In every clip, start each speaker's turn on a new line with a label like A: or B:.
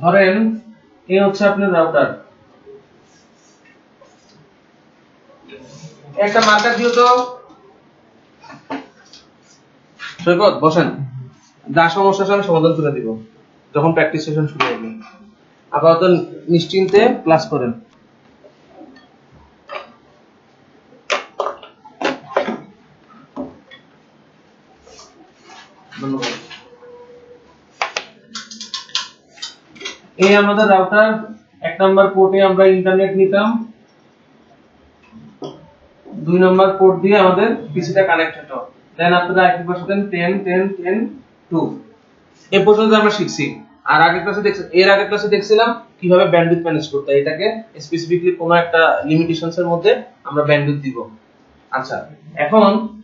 A: ধরেন এই হচ্ছে আপনার রাউটার, একটা মার্কার দিও তো সৈকত, বসেন, যা সমস্যা আছে আমি সমাধান করে দিব যখন প্র্যাকটিস সেশন শুরু হবে। আপাতত নিশ্চিন্তে ক্লাস করেন। ধন্যবাদ। এই আমাদের রাউটার, এক নাম্বার পোর্টে আমরা ইন্টারনেট নিতাম, 2 নাম্বার পোর্ট দিয়ে আমাদের পিসিটা কানেক্ট হতো। দেন আপনারা আইপি বসাতেন 10 10 10 2। এই পর্যন্ত আমরা শিখছি। আর এর আগের ক্লাসে দেখছিলাম কিভাবে ব্যান্ডউইথ ম্যানেজ করতে হয়, এটাকে স্পেসিফিকলি কোনো একটা লিমিটেশনস এর মধ্যে আমরা ব্যান্ডউইথ দিব। আচ্ছা, এখন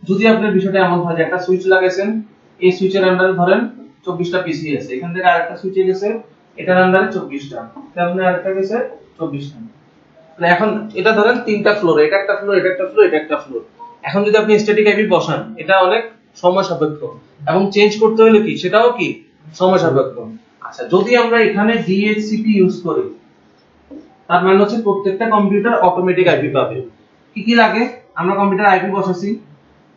A: যদি আপনার বিষয়টা এমন হয় যে একটা সুইচ লাগাইছেন, এই সুইচের আন্ডারে ধরেন 24টা পিসি আছে, এখান থেকে আরেকটা সুইচে গেছে, এটার আন্ডারে 24টা, তাহলে আরেকটা গেছে 24টা। তাহলে এখন এটা ধরেন 3টা ফ্লোর, এটা একটা ফ্লোর, এটা একটা ফ্লোর, এটা একটা ফ্লোর। এখন যদি আপনি স্ট্যাটিক আইপি বসান, এটা অনেক সময় সাপেক্ষ এবং চেঞ্জ করতে হলে কি সেটাও কি সময় সাপেক্ষ। আচ্ছা, যদি আমরা এখানে ডিএইচসিপি ইউজ করি, তার মানে হচ্ছে প্রত্যেকটা কম্পিউটার অটোমেটিক আইপি পাবে। কি কি লাগে? আমরা কম্পিউটার আইপি বসাইছি,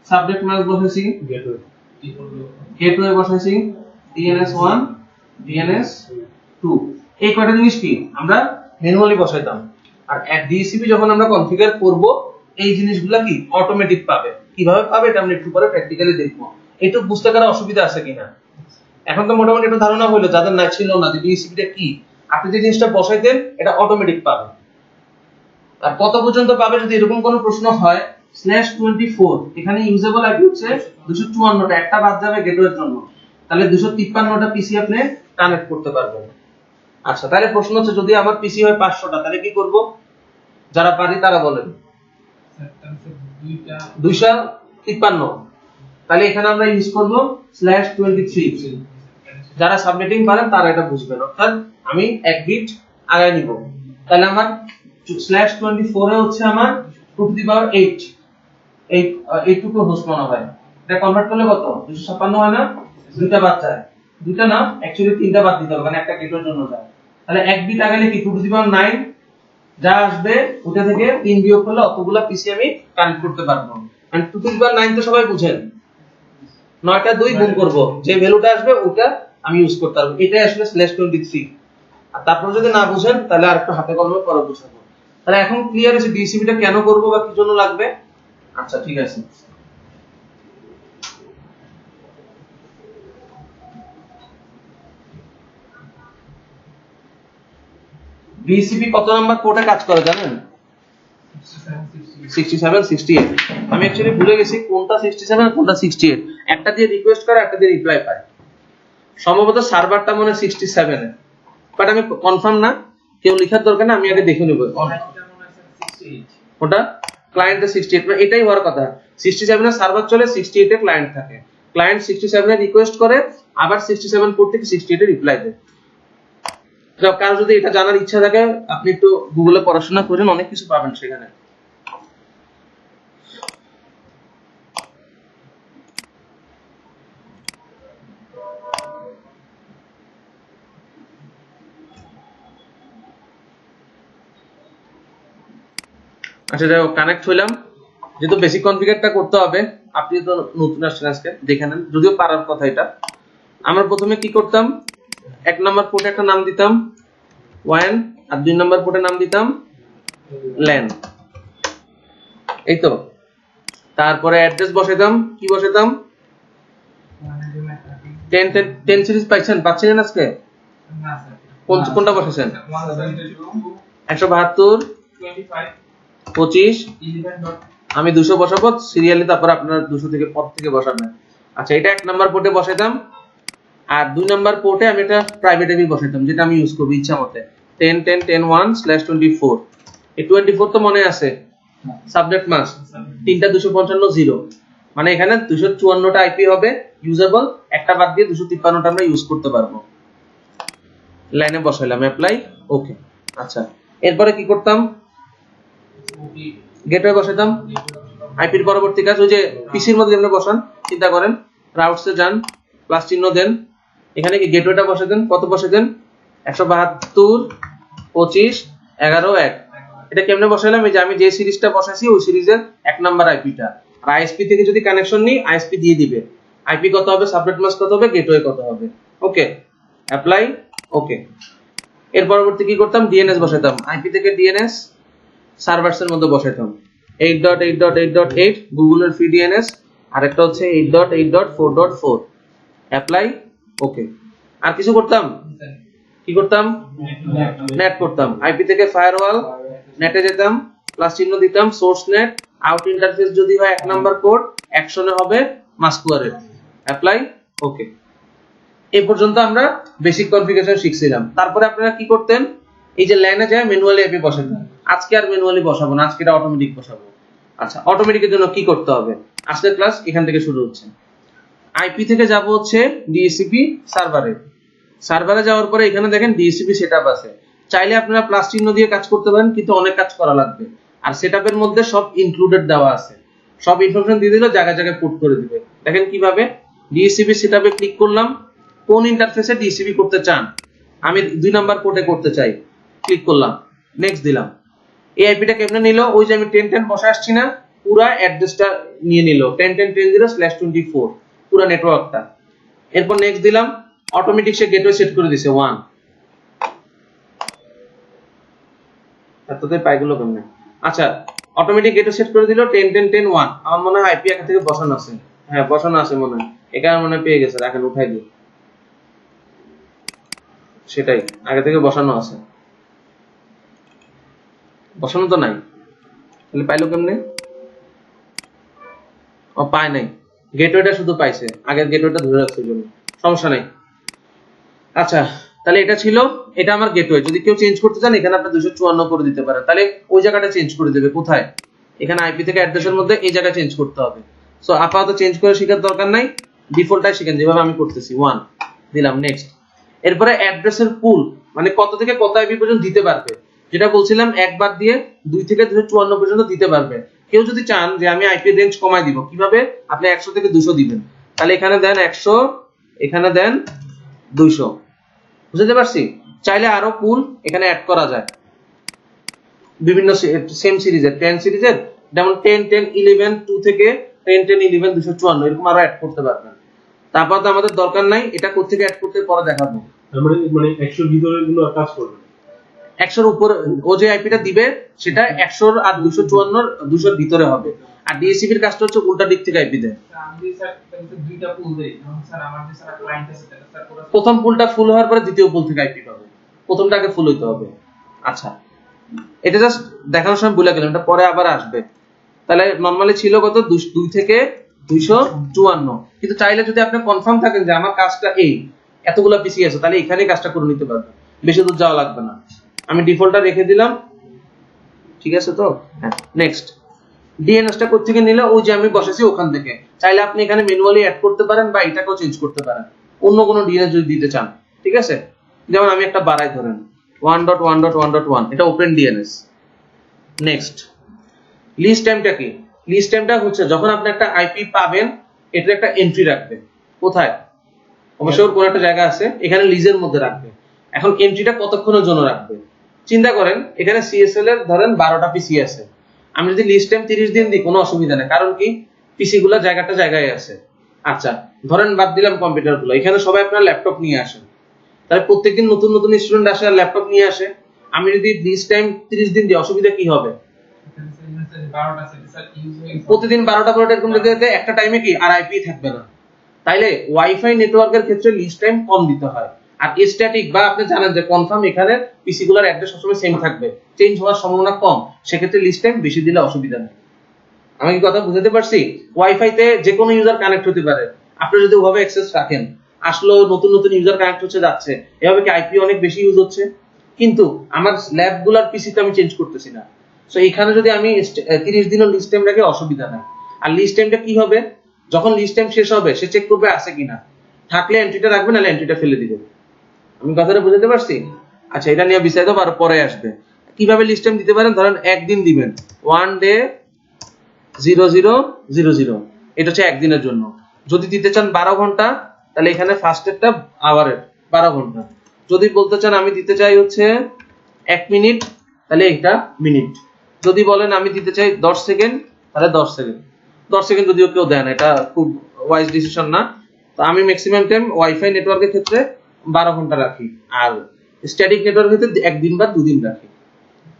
A: সাবজেক্ট ম্যাচ বসাইছি, গেটওয়ে বসাইছি, DNS1 DNS2, এই কয়টা জিনিস কি আমরা ম্যানুয়ালি বসাইতাম। আর ডিএইচসিপি যখন আমরা কনফিগার করব, এই জিনিসগুলো কি অটোমেটিক পাবে। কিভাবে পাবে এটা আমরা একটু পরে প্র্যাকটিক্যালি দেখব। একটু বুঝতে কারো অসুবিধা আছে কিনা? এখন তো মোটামুটি একটা ধারণা হলো, যাদের না ছিল না যে ডিএইচসিপিটা কি, আপনি যে জিনিসটা বসাইতেন এটা অটোমেটিক পাবে। আর কত পর্যন্ত পাবে যদি এরকম কোনো প্রশ্ন হয়, /24, এখানে ইউজেবল আইপি হচ্ছে 254টা, একটা বাদ যাবে গেটওয়ের জন্য, তাহলে 253টা পিসি আপনি কানেক্ট করতে পারবেন। আচ্ছা, তাহলে প্রশ্ন হচ্ছে যদি আমার পিসি হয় 500টা, তাহলে কি করব? যারা পারি তারা বলেন। 253, তাহলে এখানে আমরা ইউজ করব /23। যারা সাবনেটিং পারেন তারা এটা বুঝবেন, অর্থাৎ আমি এক বিট আগায় নিব। তাহলে আমার /24 এ হচ্ছে আমার 2^8, এইটুকু হোস্ট মনে হয়। এটা কনভার্ট করলে কত? 256 হয় না? দুইটা বাদ যায়, দুইটা না অ্যাকচুয়ালি তিনটা বাদ দিতে হবে, মানে একটা গেটের জন্য যায়। তাহলে এক বিট আগালে কি 2^9 যা আসবে ওটা থেকে 3 বিয়োগ করলে অতগুলা পিসি আমি কানেক্ট করতে পারবো। মানে 2^9 তো সবাই বুঝেন, 9টা 2 গুণ করব, যে ভ্যালুটা আসবে ওটা আমি ইউজ করতে পারবো। এটাই আসলে /23। আর তারপর যদি না বুঝেন তাহলে আরেকটু হাতে কলমে পরে বুঝাবো। তাহলে এখন ক্লিয়ার আছে ডিএইচসিপিটা কেন করব বা কি জন্য লাগবে? আচ্ছা, ঠিক আছে। ডিএইচসিপি কত নাম্বার পোর্টে কাজ করে জানেন? 67 68। আমি অ্যাকচুয়ালি ভুলে গেছি কোনটা 67 আর কোনটা 68। একটা দিয়ে রিকোয়েস্ট করে, একটা দিয়ে রিপ্লাই পায়। সম্ভবত সার্ভারটা মনে 67 এ, বাট আমি কনফার্ম না, কেউ লেখার দরকার না, আমি আগে দেখে নেব। ওটা ক্লায়েন্টে 68, মানে এটাই হওয়ার কথা। 67 এ সার্ভার চলে, 68 এ ক্লায়েন্ট থাকে। ক্লায়েন্ট 67 এ রিকোয়েস্ট করে, আবার 67 পোর্ট থেকে 68 এ রিপ্লাই দেয়। কারো যদি এটা জানার ইচ্ছা থাকে আপনি একটু গুগলে পড়াশোনা করেন, অনেক কিছু পাবেন সেখানে। আচ্ছা, যাই হোক, কানেক্ট হইলাম। যেহেতু বেসিক কনফিগারটা করতে হবে, আপনি তো নতুন আসছেন আজকে, দেখে নেন, যদিও পারার কথা এটা। আমরা প্রথমে কি করতাম, এক নাম্বার পোর্টে একটা নাম দিতাম WAN, আর 2 নাম্বার পোর্টে নাম দিতাম LAN, এই তো। তারপরে অ্যাড্রেস বসাইতাম, কি বসাইতাম? 10 সিরিজ পাচ্ছেন আজকে? কোনটা বসাইছেন? 172 25। আমি 200 বসাবো সিরিয়ালি, তারপর আপনারা 200 থেকে পর থেকে বসাবেন। আচ্ছা, এটা এক নাম্বার পোর্টে বসাইতাম। আর 2 নাম্বার পোর্টে আমি একটা প্রাইভেট আইপি বসাইতাম, যেটা আমি ইউজ করব ইচ্ছা মতে, 10 10 10 1/24। এই 24 তো মনে আছে, সাবনেট মাস্ক 3টা 255 0, মানে এখানে 254টা আইপি হবে ইউজেবল, একটা বাদ দিয়ে 253টা আমরা ইউজ করতে পারবো। লাইনে বসাইলাম, অ্যাপ্লাই, ওকে। আচ্ছা, এরপরে কি করতাম? গেটওয়ে বসাইতাম। আইপির পরবর্তী কাজ ওই যে পিসির মধ্যে যেমন বসান, চিন্তা করেন, রাউটসে যান, প্লাস চিহ্ন দেন, এখানে কি গেটওয়েটা বসাই দেন। কত বসাই দেন? 172 25 11 1। এটা কেমনে বসাইলাম? এই যে আমি যে সিরিজটা বসাইছি ওই সিরিজের 1 নাম্বার আইপিটা। আর আইএসপি থেকে যদি কানেকশন নিই আইএসপি দিয়ে দিবে আইপি কত হবে, সাবনেট মাস্ক কত হবে, গেটওয়ে কত হবে। ওকে, অ্যাপ্লাই। ওকে, এর পরবর্তী কি করতাম? ডিএনএস বসাইতাম। আইপি থেকে ডিএনএস সার্ভারসের মধ্যে বসাইতাম 8.8.8.8 গুগলের ফ্রি ডিএনএস, আর একটা হচ্ছে 8.8.4.4। অ্যাপ্লাই। ওকে, আর কিছু করতাম? কি করতাম? নেট করতাম। আইপি থেকে ফায়ারওয়াল, নেটে যেতাম, প্লাস চিহ্ন দিতাম, সোর্স নেট, আউট ইন্টারফেস যদি হয় 1 নাম্বার পোর্ট, অ্যাকশনে হবে মাস্কুয়ারের। অ্যাপ্লাই। ওকে, এই পর্যন্ত আমরা বেসিক কনফিগারেশন শিখছিলাম। তারপরে আপনারা কি করতেন? এই যে ল্যানে যায় ম্যানুয়ালি আইপি বসাতেন। আজকে আর ম্যানুয়ালি বসাবো না, আজকে এটা অটোমেটিক বসাবো। আচ্ছা, অটোমেটিকের জন্য কি করতে হবে? আজকের ক্লাস এখান থেকে শুরু হচ্ছে। আইপি থেকে যাব হচ্ছে ডিএসসিপি সার্ভারে। সার্ভারে যাওয়ার পরে এখানে দেখেন ডিএসসিপি সেটআপ আছে। চাইলে আপনারা প্লাস চিহ্ন দিয়ে কাজ করতে পারেন, কিন্তু অনেক কাজ করা লাগবে। আর সেটআপের মধ্যে সব ইনক্লুডেড দেওয়া আছে, সব ইনফরমেশন দিয়ে দিলে জায়গায় জায়গায় পুট করে দিবে। দেখেন কিভাবে। ডিএসসিপি সেটআপে ক্লিক করলাম, কোন ইন্টারফেসে ডিএসসিপি করতে চান? আমি 2 নাম্বার পোর্টে করতে চাই, ক্লিক করলাম, নেক্সট দিলাম। এই আইপিটা কেমনে নিল? ওই যে আমি 1010 বসে আসছি না, পুরা অ্যাড্রেসটা নিয়ে নিল 10.10.10/24 পুরো নেটওয়ার্কটা। এরপর নেক্সট দিলাম, অটোমেটিক সে গেটওয়ে সেট করে দিয়েছে 1। এতটাই পাইগুলো কেমনে? আচ্ছা, অটোমেটিক গেটওয়ে সেট করে দিল 10.10.10.1। আমার মনে হয় আইপি আগে থেকে বসানো আছে। হ্যাঁ, বসানো আছে মনে হয়। এখানে মনে হয় পেয়ে গেছে, রাখেন উঠাই দিই। সেটাই, আগে থেকে বসানো আছে। বসানো তো নাই, তাহলে পাইলো কেমনে? ও পায় নাই, গেটওয়েটা শুধু পাইছে, আগের গেটওয়েটা ধরে রাখছে জন্য। সমস্যা নাই। আচ্ছা, তাহলে এটা ছিল, এটা আমার গেটওয়ে। যদি কেউ চেঞ্জ করতে চান এখানে আপনি 254 করে দিতে পারেন, তাহলে ওই জায়গাটা চেঞ্জ করে দেবে। কোথায়? এখানে আইপি থেকে অ্যাড্রেসের মধ্যে এই জায়গা চেঞ্জ করতে হবে। সো আপাতত চেঞ্জ করে শেখার দরকার নাই, ডিফল্টটাই শিখেন যেভাবে আমি করতেছি। 1 দিলাম, নেক্সট। এরপরে অ্যাড্রেসের পুল, মানে কত থেকে কত আইপি পর্যন্ত দিতে পারবে, যেটা বলছিলাম একবার দিয়ে 2 থেকে 254 পর্যন্ত দিতে পারবে। কেউ যদি চান যে আমি আইপি রেঞ্জ কমাই দিব, কিভাবে? আপনি 100 থেকে 200 দিবেন। তাহলে এখানে দেন 100, এখানে দেন 200। বুঝতে পারছি? চাইলে আরো পুল এখানে অ্যাড করা যায় বিভিন্ন সেম সিরিজের, 10 সিরিজের, যেমন 10 10 11 2 থেকে 10 10 11 254 এরকম আরো অ্যাড করতে পারবেন। তারপর তো আমাদের দরকার নাই, এটা কোত্থেকে অ্যাড করতে পরে দেখাবো।
B: মানে 100 ভিতরে গুলো আর কাজ করবে
A: 100 এর উপরে ও যে আইপিটা দিবে সেটা 100 আর 254 200 এর ভিতরে হবে। আর ডিএসসিপি এর কাজটা হচ্ছে উল্টা দিক থেকে আইপি দেয়।
C: আমি স্যার দুইটা পুল দেই, স্যার আমার যে স্যার ক্লায়েন্ট আছে স্যার পুরো
A: প্রথম পুলটা ফুল হওয়ার পরে দ্বিতীয় পুল থেকে আইপি পাবে, প্রথমটা আগে ফুল হইতে হবে। আচ্ছা, এটা জাস্ট দেখানোর সময় ভুলে গেলাম, এটা পরে আবার আসবে। তাহলে নরমালি ছিল কত? 2 থেকে 254। কিন্তু চাইলে যদি আপনি কনফার্ম থাকেন যে আমার কাজটা এই এতগুলা পিসি আছে, তাহলে এখানেই কাজটা করে নিতে পারবেন, বেশি দূর যাওয়া লাগবে না। আমি ডিফল্টটা রেখে দিলাম, ঠিক আছে তো? হ্যাঁ, নেক্সট। ডিএনএসটা কোথা থেকে নিলে? ওই যে আমি বসেছি ওখান থেকে। চাইলে আপনি এখানে ম্যানুয়ালি অ্যাড করতে পারেন বা এটাকেও চেঞ্জ করতে পারেন, অন্য কোনো ডিএনএস যদি দিতে চান। ঠিক আছে, যেমন আমি একটা বাড়াই ধরেন 1.1.1.1, এটা ওপেন ডিএনএস। নেক্সট, লিস্ট টাইমটা কি? লিস্ট টাইমটা হচ্ছে যখন আপনি একটা আইপি পাবেন এটার একটা এন্ট্রি রাখবে। কোথায়? অবশ্যই ওর কোনো একটা জায়গা আছে, এখানে লিজের মধ্যে রাখবে। এখন এন্ট্রিটা কতক্ষণের জন্য রাখবে? চিন্তা করেন, এখানে সিএসএল এর ধরেন 12টা পিসি আছে। আমি যদি লিস্ট টাইম 30 দিন দিই কোনো অসুবিধা নেই, কারণ কি পিসি গুলো জায়গাটা জায়গায় আছে। আচ্ছা, ধরেন বাদ দিলাম কম্পিউটার গুলো, এখানে সবাই আপনার ল্যাপটপ নিয়ে আসেন, তাহলে প্রত্যেকদিন নতুন নতুন স্টুডেন্ট আসে আর ল্যাপটপ নিয়ে আসে। আমি যদি লিস্ট টাইম 30 দিন দিই অসুবিধা কি হবে?
C: 12টা সেট স্যার ইউজ হয়ে
A: প্রতিদিন 12টা করে এরকম দিতে একটা টাইমে কি আর আইপি থাকবে না। তাইলে ওয়াইফাই নেটওয়ার্কের ক্ষেত্রে লিস্ট টাইম কম দিতে হয়। আর স্ট্যাটিক বা আপনি জানেন যে কনফার্ম এখানে পিসি গুলোর অ্যাড্রেস সবসময় সেম থাকবে, চেঞ্জ হওয়ার সম্ভাবনা কম, সেক্ষেত্রে লিস্ট টাইম বেশি দিলে অসুবিধা নেই। আমি কি কথা বুঝতে পারছি? ওয়াইফাইতে যে কোনো ইউজার কানেক্ট হতে পারে, আপনি যদি ওভাবে অ্যাক্সেস রাখেন, আসলো নতুন নতুন ইউজার কানেক্ট হচ্ছে যাচ্ছে, এভাবে কি আইপি অনেক বেশি ইউজ হচ্ছে। কিন্তু আমার ল্যাব গুলার পিসিতে আমি চেঞ্জ করতেছি না। সো এখানে যদি আমি 30 দিনের লিস্ট টাইম রাখি অসুবিধা নাই। আর লিস্ট টাইমটা কি হবে? যখন লিস্ট টাইম শেষ হবে সে চেক করবে আছে কিনা, থাকলে এন্ট্রিটা রাখবে, নাহলে এন্ট্রিটা ফেলে দিবে। আমি কথাটা বুঝতে পারছি? আচ্ছা, এটা নিয়ে বিস্তারিত আরো পরে আসবে। কিভাবে লিস্ট টাইম দিতে পারেন? ধরেন একদিন দিবেন 1 ডে 0000, এটা হচ্ছে একদিনের জন্য। যদি দিতে চান 12 ঘন্টা, তাহলে এখানে ফার্স্টেরটা আওয়ারের 12 ঘন্টা। যদি বলতে চান আমি দিতে চাই হচ্ছে 1 মিনিট, তাহলে এটা মিনিট। যদি বলেন আমি দিতে চাই 10 সেকেন্ড, তাহলে 10 সেকেন্ড। 10 সেকেন্ড যদিও কেউ দেয় না, এটা খুব ওয়াইজ ডিসিশন না। তো আমি ম্যাক্সিমাম টাইম ওয়াইফাই নেটওয়ার্কের ক্ষেত্রে 12 ঘন্টা রাখি, আর স্ট্যাটিক নেটওয়ার্কের ক্ষেত্রে 1 দিন বা 2 দিন রাখি।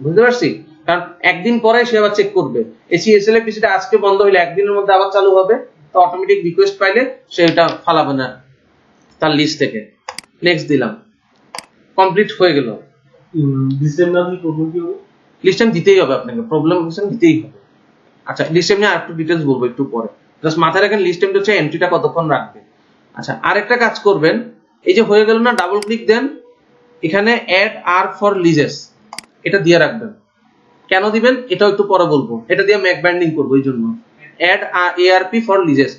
A: বুঝতে পারছি? কারণ একদিন পরে সে আবার চেক করবে এসিএসএল এর পিসিটা আজকে বন্ধ হইলে একদিনের মধ্যে আবার চালু হবে, তো অটোমেটিক রিকোয়েস্ট পাইলে সে এটা ফালাবে না তার লিস্ট থেকে। নেক্সট দিলাম, কমপ্লিট হয়ে গেল।
B: সিস্টেম না দিলে প্রবলেম কি হবে?
A: লিস্টেম দিতেই হবে আপনাকে, প্রবলেম লিস্টেম দিতেই হবে। আচ্ছা, লিস্টেম নিয়ে আরেকটু ডিটেইলস বলবো একটু পরে, জাস্ট মাথায় রাখেন লিস্টেমটা হচ্ছে এন্ট্রিটা কতক্ষণ রাখবে। আচ্ছা, আরেকটা কাজ করবেন, এই যে হয়ে গেল না, ডাবল ক্লিক দেন, এখানে অ্যাড আর ফর লিজেস এটা দিয়ে রাখবেন। কেন দিবেন এটাও একটু পরে বলবো, এটা দিয়ে ম্যাক বাইন্ডিং করবো এই জন্য। অ্যাড ARP ফর লিজেস,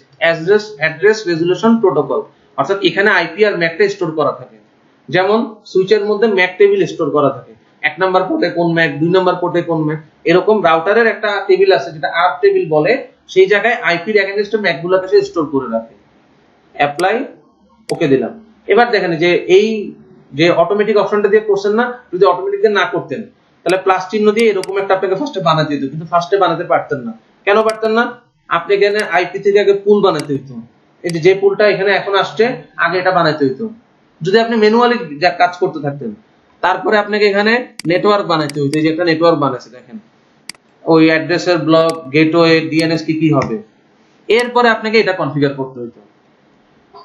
A: অ্যাড্রেস রেজুলেশন প্রোটোকল, অর্থাৎ এখানে আইপি আর ম্যাকটা স্টোর করা থাকে। যেমন সুইচের মধ্যে ম্যাক টেবিল স্টোর করা থাকে, 1 নাম্বার পোর্টে কোন ম্যাক, 2 নাম্বার পোর্টে কোন ম্যাক, এরকম রাউটারের একটা টেবিল আছে যেটা আর্ট টেবিল বলে, সেই জায়গায় আইপির এগেইনস্টে ম্যাকগুলোকে সে স্টোর করে রাখে। অ্যাপ্লাই, ওকে দিলাম। এবার দেখেন যে এই যে অটোমেটিক অপশনটা দিয়ে করছেন না, যদি অটোমেটিক দিয়ে না করতেন তাহলে প্লাস চিহ্ন দিয়ে এরকম একটা আপনাকে ফার্স্টে বানাতে দিত, কিন্তু ফার্স্টে বানাতে পারতেন না। কেন পারতেন না? আপনি এখানে আইপি থেকে আগে পুল বানাতে হইতো, এই যে পুলটা এখানে এখন আসছে, আগে এটা বানাতে হইতো যদি আপনি ম্যানুয়ালি কাজ করতে থাকতেন। তারপরে আপনাকে এখানে নেটওয়ার্ক বানাতে হইতো, এই যে একটা নেটওয়ার্ক বানাচ্ছে দেখেন, ওই অ্যাড্রেসের ব্লক, গেটওয়ে, ডিএনএস কি কি হবে, এরপরে আপনাকে এটা কনফিগার করতে হইতো।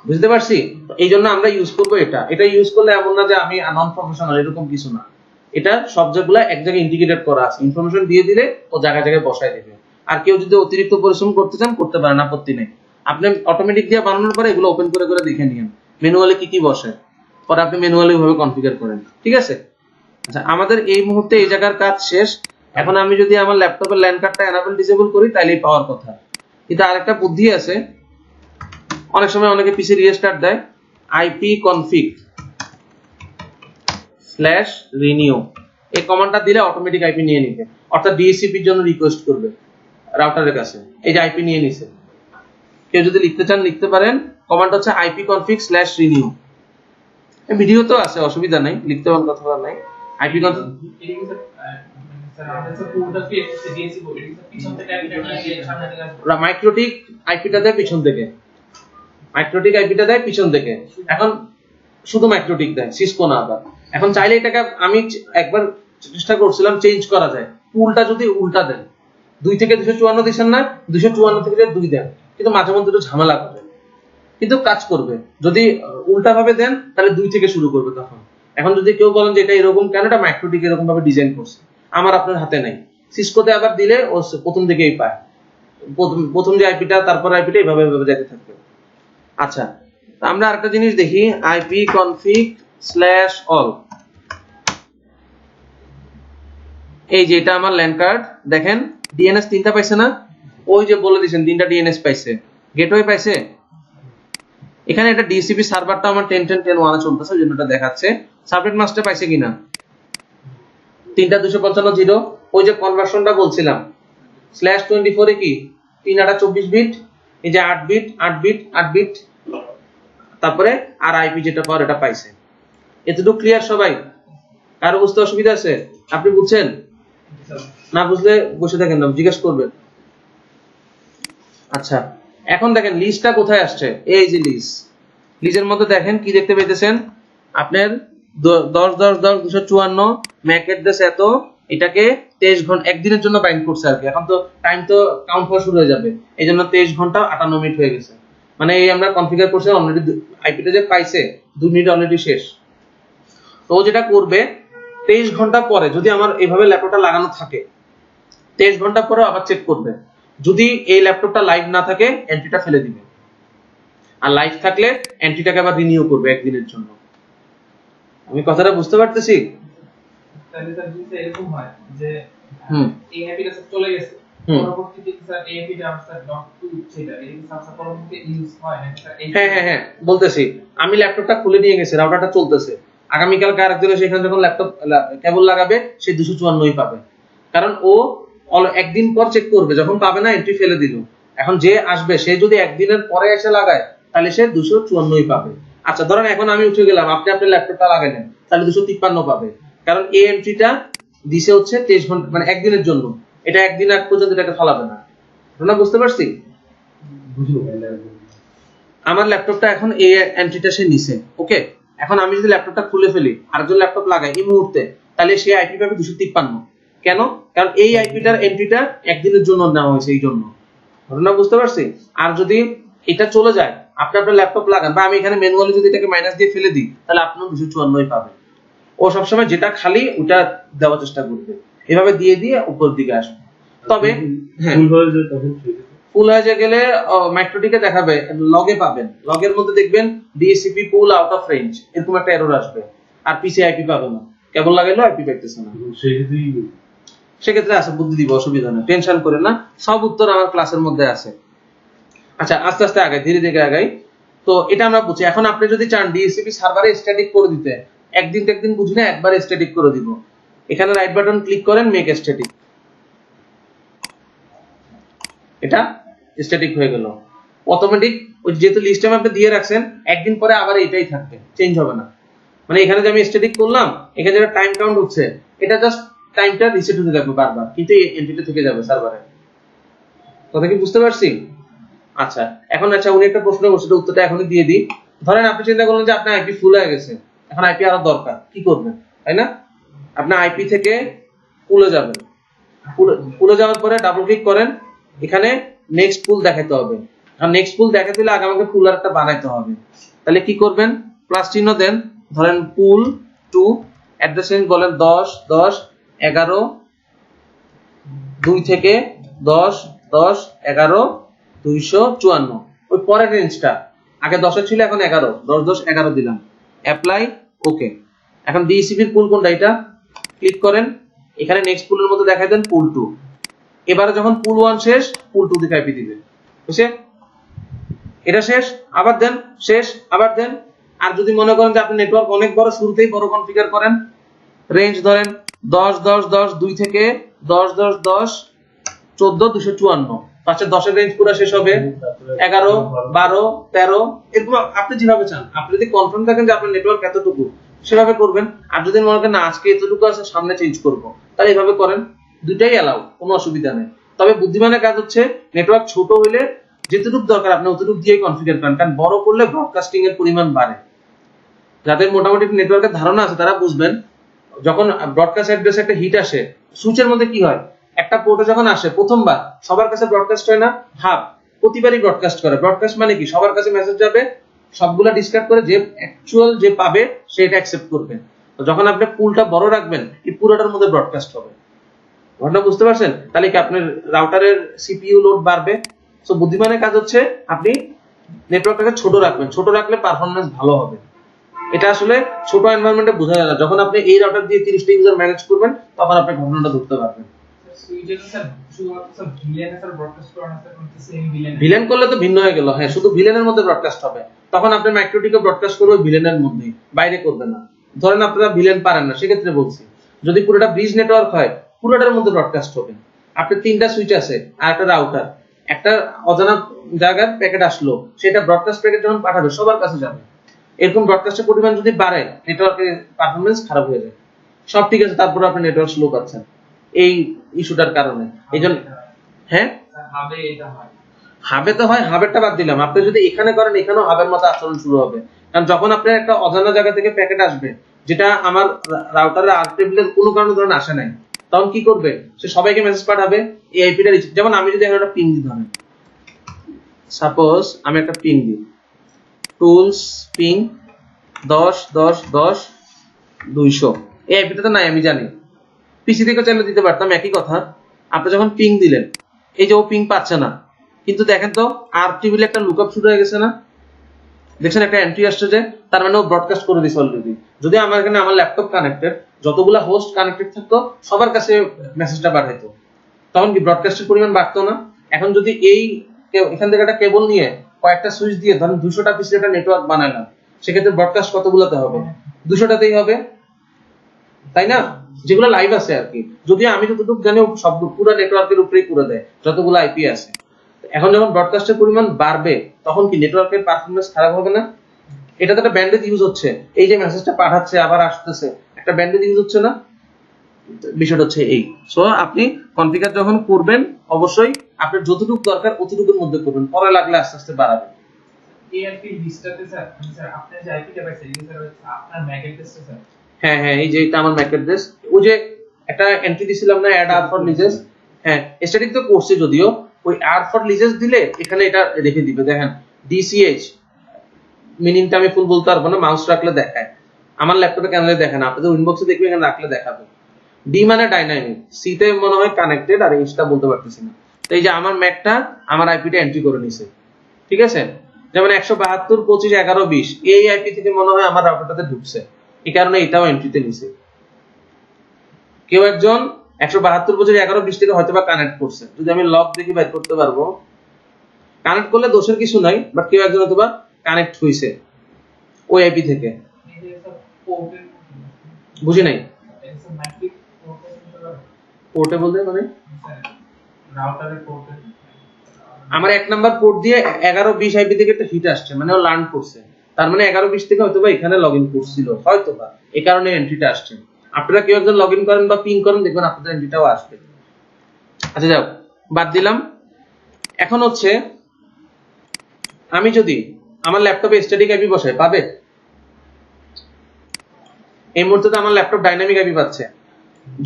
A: বুঝতে পারছি? এই জন্য আমরা ইউজ করবো এটা। এটা ইউজ করলে এমন না যে আমি নন প্রফেশনাল, এরকম কিছু না। এটা সব যেগুলো এক জায়গায় ইন্টিগ্রেটেড করা আছে, ইনফরমেশন দিয়ে দিলে ও জায়গায় জায়গায় বসায় দেবে। আর কেউ যদি অতিরিক্ত পরিশ্রম করতে চান করতে পারেন, আপত্তি নেই। আপনি অটোমেটিক দিয়ে বানানোর পরে এগুলো ওপেন করে করে দেখে নিন ম্যানুয়ালি কি কি বসে, পরে আপনি ম্যানুয়ালি ভাবে কনফিগার করেন। ঠিক আছে? আচ্ছা, আমাদের এই মুহূর্তে এই জায়গার কাজ শেষ। এখন আমি যদি আমার ল্যাপটপের ল্যান কার্ডটা এনাবল ডিসেবল করি তাইলেই পাওয়ার কথা। কিন্তু আরেকটা বুদ্ধি আছে, অনেক সময় অনেকে পিসি রিস্টার্ট দেয়, আইপি কনফিগ /renew এই কমান্ডটা দিলে অটোমেটিক আইপি নিয়ে নিবে, অর্থাৎ ডিএসসিপির জন্য রিকোয়েস্ট করবে রাউটারের কাছে, এই যে আইপি নিয়ে নিছে। কেউ যদি লিখতে চান লিখতে পারেন, কমান্ড হচ্ছে আইপি কনফিগ /renew। এই ভিডিও তো আছে, অসুবিধা নাই, লিখতে পারেন, কথা বলার নাই। আইপি কনফিগ
C: এটা কি স্যার আমাদের স্যার পুরোটা কি দিয়েছি বলি, পিছন থেকে একটা নিয়ে সামনে থেকে আসবে।
A: মাইক্রোটিক আইপিটা দেয় পিছন থেকে, মাইক্রোটিক আইপিটা দেয় পিছন থেকে। এখন শুধু মাইক্রোটিক দেয়, সিসকো না। আবার এখন চাইলে এটাকে আমি একবার চেষ্টা করছিলাম চেঞ্জ করা যায়, পুলটা যদি উল্টা দেন, 2 থেকে 254 দিচ্ছেন না, 254 থেকে 2 দেন, কিন্তু মাঝে মধ্যে একটু ঝামেলা করে, কিন্তু কাজ করবে। যদি উল্টা ভাবে দেন তাহলে 2 থেকে শুরু করবে তখন। এখন যদি কেউ বলেন যে এটা এরকম কেন, এটা মাইক্রোটিক এরকম ভাবে ডিজাইন করছে, আমার আপনার হাতে নাই। সিসকোতে আবার দিলে ও প্রথম দিকেই পায়, প্রথম যে আইপিটা তারপর আইপিটা এইভাবে এইভাবে যেতে থাকবে। আচ্ছা, আমরা আরেকটা জিনিস দেখি, আইপি কনফিগ /all। এই যে এটা আমার ল্যান কার্ড, দেখেন ডিএনএস 3টা পাইছে না, ওই যে বলে দিয়েছেন 3টা ডিএনএস পাইছে, গেটওয়ে পাইছে। এখানে এটা ডিসিপি সার্ভারটা আমার 10.10.10 এ চলতেছে, ওই জন্য এটা দেখাচ্ছে। সাবনেট মাস্টার পাইছে কিনা, 3টা 255 0, ওই যে কনভার্সনটা বলছিলাম /24 এ কি 3 8 24 বিট, এই যে 8 বিট 8 বিট 8 বিট, তারপরে আর আইপি যেটা পাওয়ার এটা পাইছে। এতটুকু ক্লিয়ার সবাই? কারো বুঝতে অসুবিধা আছে? আপনি বুঝছেন? না বুঝলে বসে থাকেন না, জিজ্ঞেস করবেন। আচ্ছা, এখন দেখেন লিস্টটা কোথায় আসছে, এই যে লিস্টের মধ্যে দেখেন কি দেখতে পাইতেছেন, আপনার 10/10/10/254 ম্যাক অ্যাড্রেস এত, এটাকে 23 ঘন্টা একদিনের জন্য বাইন্ড করছে আর কি। এখন তো টাইম তো কাউন্ট হওয়া শুরু হয়ে যাবে, এই জন্য 23 ঘন্টা 58 মিনিট হয়ে গেছে। মানে এই আমরা কনফিগার করছি অলরেডি, আইপিটা যে পাইছে 2 মিনিট অলরেডি শেষ। তো ও যেটা করবে 23 ঘন্টা পরে, যদি আমার এইভাবে ল্যাপটপটা লাগানো থাকে 23 ঘন্টা পরে আবার চেক করবে, যদি এই ল্যাপটপটা লাইভ না থাকে এন্ট্রিটা ফেলে দিবে, আর লাইভ থাকলে এন্ট্রিটাকে আবার রিনিউ করবে একদিনের জন্য। আমি কথাটা বুঝতে পারতেছি?
C: তাহলে স্যার যদি এরকম হয় যে এই হ্যাপিটা চলে গেছে, পরবর্তীতে স্যার এই হ্যাপিটা আমার .2 সেটা এই সাবসা পরবর্তীতে ইউজ হয় না স্যার?
A: হ্যাঁ বলতেছি, আমি ল্যাপটপটা খুলে নিয়ে গেছি, রাউটারটা চলতেছে, আগামীকাল আরেকজন এসে এখানে যখন ল্যাপটপ কেবল লাগাবে সে 254ই পাবে, কারণ ও একদিন পর চেক করবে, যখন পাবে না এন্ট্রি ফেলে দিল। এখন যে আসবে সে যদি একদিনের পরে এসে লাগায় তাহলে সে 254ই পাবে, আচ্ছা ধরেন এখন আমি উঠে গেলাম, আপনি আপনার ল্যাপটপটা লাগালেন, তাহলে 253 পাবে, কারণ এই এন্ট্রিটা দিছে হচ্ছে 23 ঘন্টা মানে একদিনের জন্য, এটা একদিন আগ পর্যন্ত এটাকে ফলাবে না। না বুঝতে পারছি?
B: বুঝলো
A: আমার ল্যাপটপটা এখন এই এন্ট্রিটা সে নিছে, ওকে। এখন আমি যদি ল্যাপটপটা খুলে ফেলি, আরেকজন ল্যাপটপ লাগাই এই মুহূর্তে, তাহলে সে আইপি পাবে 253। কেন? কারণ এই আইপিটার এন্ট্রিটা একদিনের জন্য নেওয়া হয়েছে, এই জন্য। ঘটনা বুঝতে পারছি? আর যদি এটা চলে যায়, আপনি আপনার ল্যাপটপ লাগান, বা আমি এখানে ম্যানুয়ালি যদি এটাকে মাইনাস দিয়ে ফেলে দিই, তাহলে আপনিও 254ই পাবেন। ও সবসময় যেটা খালি ওটা দেওয়ার চেষ্টা করবে, এভাবে দিয়ে দিয়ে উপর দিকে আসবে। তবে হ্যাঁ,
B: ভুল হয়ে যায় তখন সেটা
A: ফুল হয়ে গেলে ম্যাক্রোটিকে দেখাবে, লগে পাবেন, লগের মধ্যে দেখবেন DSCP pool out of range, এরকম একটা এরর আসবে, আর পিসি আইপি পাবে না, কেবল লাগাইলো আইপি পাইতেছে না।
B: সেক্ষেত্রেই
A: সেক্ষেত্রে আছে, বুদ্ধি দিব, অসুবিধা নেই, টেনশন করে না, সব উত্তর আমার ক্লাসের মধ্যে আছে। আচ্ছা আস্তে আস্তে আগাই, ধীরে ধীরে আগাই। তো এটা আমরা বুঝি। এখন আপনি যদি চান ডিএসসিপি সার্ভারে স্ট্যাটিক করে দিতে, একদিন তো একদিন বুঝি না, একবার স্ট্যাটিক করে দিব। এখানে রাইট বাটন ক্লিক করেন, মেক স্ট্যাটিক, এটা স্ট্যাটিক হয়ে গেল অটোমেটিক। ওই যেহেতু লিস্ট টাইম আপনি দিয়ে রাখছেন, একদিন পরে আবার এটাই থাকবে, চেঞ্জ হবে না। মানে এখানে যে আমি স্ট্যাটিক করলাম, এখানে যেটা টাইম কাউন্ট হচ্ছে, এটা জাস্ট টাইমটা রিসেট হতে থাকবে বারবার, কিন্তু এই এন্ট্রিটা থেকে যাবে সার্ভারে। কথা কি বুঝতে পারছি? আচ্ছা এখন আচ্ছা উনি একটা প্রশ্ন করছে, উত্তরটা এখনই দিয়ে দিই। ধরেন আপনি চিন্তা করলেন যে আপনার আইপি ফুল হয়ে গেছে, এখন আইপি আরো দরকার, কি করবেন? তাই না? আপনি আইপি থেকে পুলে যাবেন, পুলে যাওয়ার পরে ডাবল ক্লিক করেন, এখানে নেক্সট পুল দেখাতে হবে। আর নেক্সট পুল দেখাতে হলে আগে আমাকে পুল আর একটা বানাইতে হবে। তাহলে কি করবেন? প্লাস চিহ্ন দেন, ধরেন পুল টু অ্যাড্রেস রেঞ্জ বলেন 10 10 11 2 থেকে 10 10 11 254। ওই পরের রেঞ্জটা আগে 10 এর ছিল, এখন 11, 10 10 11 দিলাম, অ্যাপ্লাই, ওকে। এখন ডিএসসিপি এর পুল কোনটা, এটা ক্লিক করেন, এখানে নেক্সট পুলের মধ্যে দেখাই দেন পুল 2। এবারে যখন পুল 1 শেষ, পুল 2 দিকে আইপি দিবে, বুঝছে? এটা শেষ, আবার দেন, শেষ, আবার দেন। আর যদি মনে করেন যে আপনি নেটওয়ার্ক অনেক বড়, শুরুতেই বড় কনফিগার করেন, রেঞ্জ ধরেন 10 10 10 2 থেকে 10 10 10 14 254, পাঁচে 10 এর রেঞ্জ পুরো শেষ হবে, 11 12 13, এরকম আপনি যেভাবে চান। আপনি যদি কনফার্ম থাকেন যে আপনার নেটওয়ার্ক এতটুকু, সেভাবে করবেন। আর যদি মনে করেন না আজকে এতটুকু আছে, সামনে চেঞ্জ করব, তাহলে এভাবে করেন। দুইটাই এলাও, কোনো অসুবিধা নেই। তবে বুদ্ধিমানের কাজ হচ্ছে নেটওয়ার্ক ছোট হইলে যেটুকু দরকার আপনি অতটুকু দিয়ে কনফিগার করেন, কারণ বড় করলে ব্রডকাস্টিং এর পরিমাণ বাড়ে। যাদের মোটামুটি নেটওয়ার্কের ধারণা আছে তারা বুঝবেন, যখন ব্রডকাস্ট অ্যাড্রেস একটা হিট আসে, সুইচের মধ্যে কি হয়, একটা পোর্টে যখন আসে প্রথমবার সবার কাছে ব্রডকাস্ট হয় না, হাব প্রতিবারই ব্রডকাস্ট করে। ব্রডকাস্ট মানে কি, সবার কাছে মেসেজ যাবে, সবগুলা ডিসকার্ড করে যে অ্যাকচুয়াল যে পাবে সেটা অ্যাকসেপ্ট করবে। তো যখন আপনি পুলটা বড় রাখবেন, এই পুরোটার মধ্যে ব্রডকাস্ট হবে। ঘটনা বুঝতে পারছেন? তাহলে কি আপনার রাউটারের সিপিইউ লোড বাড়বে। সো বুদ্ধিমানের কাজ হচ্ছে আপনি নেটওয়ার্কটাকে ছোট রাখবেন, ছোট রাখলে পারফরম্যান্স ভালো হবে। এটা আসলে ছোট এনভায়রনমেন্টে বোঝা যায় না, যখন আপনি এই রাউটার দিয়ে 30টা ইউজার ম্যানেজ করবেন, তখন আপনি ঘটনাটা ধরতে পারবেন।
C: সুইচের স্যার শুধুমাত্র স্যার ভিলেন স্যার ব্রডকাস্ট করা না স্যার, সেম ভিলেন
A: ভিলেন করলে তো ভিন্ন হয়ে গেল। হ্যাঁ, শুধু ভিলেনের মধ্যে ব্রডকাস্ট হবে, তখন আপনি ম্যাক্রোটিকে ব্রডকাস্ট করবে ভিলেনের মধ্যেই, বাইরে করবে না। ধরেন আপনারা ভিলেন পারেন না, সেক্ষেত্রে বলছি যদি পুরোটা ব্রিজ নেটওয়ার্ক হয়, পুরোটার মধ্যে ব্রডকাস্ট হবে। আপনার 3টা সুইচ আছে আর একটা রাউটার, একটা অজানা জায়গার প্যাকেট আসলো, সেটা ব্রডকাস্ট প্যাকেট যখন পাঠাবে সবার কাছে যাবে। এরকম ব্রডকাস্টের পরিমাণ যদি বাড়ে, নেটওয়ার্কের পারফরম্যান্স খারাপ হয়ে যায়। সব ঠিক আছে, তারপরে আপনি নেটওয়ার্ক স্লো পাচ্ছেন এই ইস্যুটার কারণে। এই জন্য হ্যাঁ,
C: হাবে এটা হয়,
A: হাবে তো হয়, হাবেরটা বাদ দিলাম। আপনি যদি এখানে করেন, এখানেও হাবের মতো আচরণ শুরু হবে। কারণ যখন আপনার একটা অজানা জায়গা থেকে প্যাকেট আসবে, যেটা আমার রাউটারের আর টেবিলের কোনো কারণে ধরেন আসে নাই, তখন কি করবে, সে সবাইকে মেসেজ পাঠাবে এই আইপিটা। যেমন আমি যদি একটা পিং দিই, ধরেন সাপোজ আমি একটা পিং দিই, টুলস পিং 10 10 10 200, এই আইপিটা তো নাই আমি জানি, পিসি থেকে চাইলে দিতে পারতাম, একই কথা। আপনি যখন পিং দিলেন, এই যে ও পিং পাচ্ছে না, কিন্তু দেখেন তো আর টেবিলে একটা লুকআপ শুরু হয়ে গেছে না, দেখছেন একটা এন্ট্রি আসছে, যে তার মানে ও ব্রডকাস্ট করে দিছে অলরেডি। যদি আমার এখানে আমার ল্যাপটপ কানেক্টেড, যতগুলা হোস্ট কানেক্টেড থাকতো সবার কাছে মেসেজটা পাঠাইতো, তখন কি ব্রডকাস্টের পরিমাণ বাড়তো না? এখন যদি এই এখান থেকে একটা কেবল নিয়ে কয়েকটা সুইচ দিয়ে ধরেন 200টা পিসের একটা নেটওয়ার্ক বানাইলাম, সেক্ষেত্রে ব্রডকাস্ট কতগুলোতে হবে? 200টাতেই হবে, তাই না? যেগুলো লাইভ আছে আর কি। যদিও আমি যতটুকু জানি সব পুরো নেটওয়ার্কের উপরেই পুরো দেয়, যতগুলো আইপি আছে। এখন যখন ব্রডকাস্টের পরিমাণ বাড়বে, তখন কি নেটওয়ার্কের পারফরম্যান্স খারাপ হবে না? এটা তো একটা ব্যান্ডেজ ইউজ হচ্ছে, এই যে মেসেজটা পাঠাচ্ছে আবার আসতেছে, একটা ব্যান্ডেজ ইউজ হচ্ছে না? বিষয়টা হচ্ছে এই। সো আপনি কনফিগার যখন করবেন অবশ্যই আপনার যতটুকু দরকার অতটুকুর মধ্যে করবেন, পরে লাগলে আস্তে আস্তে বাড়াবেন।
C: এআইপি লিস্টটাতে স্যার স্যার আপনি যে আইপিটা পাইছেন এটা স্যার হচ্ছে আপনার ম্যাক অ্যাড্রেসটা স্যার।
A: হ্যাঁ হ্যাঁ, এই যে এটা আমার ম্যাক অ্যাড্রেস। ওই যে একটা এন্ট্রি দিছিলাম না, অ্যাড আর ফর লিজেস, হ্যাঁ স্ট্যাটিক তো করছে যদিও, ওই আর ফর লিজেস দিলে এখানে এটা রেখে দিবে। দেখেন ডিসিএইচ মিনিংটা আমি ফুল বলতে পারবো না, মাউস রাখলে দেখায়। আমার ল্যাপটপে কেন দেখেন, আপনাদের ইনবক্সে দেখবে এখানে রাখলে দেখাবে। ডি মানে ডাইনামিক, সি তে মনে হয় কানেক্টেড, আর এইচটা বলতে পারতেছি না। তো এই যে আমার ম্যাকটা আমার আইপিটা এন্ট্রি করে নিছে, ঠিক আছে? যেমন 172 25 11 20 এই আইপি থেকে মনে হয় আমার রাউটারটাতে ঢুকছে, এই কারণে এটাও এন্ট্রিতে নিছে। কেউ একজন 172 25 11 20 থেকে হয়তো বা কানেক্ট করছে, যদি আমি লগ দেখি বের করতে পারবো। কানেক্ট করলে দোষের কিছু নাই, বাট কেউ একজন হয়তো বা কানেক্ট হইছে ওই আইপি থেকে।
C: এই যে স্যার পোর্টের
A: বুঝি নাই,
C: এই স্যার মাইক্রিক পোর্টের
A: পোর্টে বলতে মানে
C: স্যার রাউটারের পোর্টের
A: আমার 1 নাম্বার পোর্ট দিয়ে 11 20 আইপি থেকে একটা হিট আসছে, মানে ও লার্ন করছে, তার মানে 11 20 থেকে হয়তো বা এখানে লগইন করছিল হয়তো বা, এই কারণে এন্ট্রিটা আসছে। আপনারা কেউ একজন লগইন করেন বা পিং করেন, দেখবেন আপনাদের এন্ট্রিটাও আসবে। আচ্ছা যাও, বাদ দিলাম। এখন হচ্ছে আমি যদি আমার ল্যাপটপে স্ট্যাটিক আইপি বসাই, পাবে? এই মুহূর্তে তো আমার ল্যাপটপ ডাইনামিক আইপি পাচ্ছে,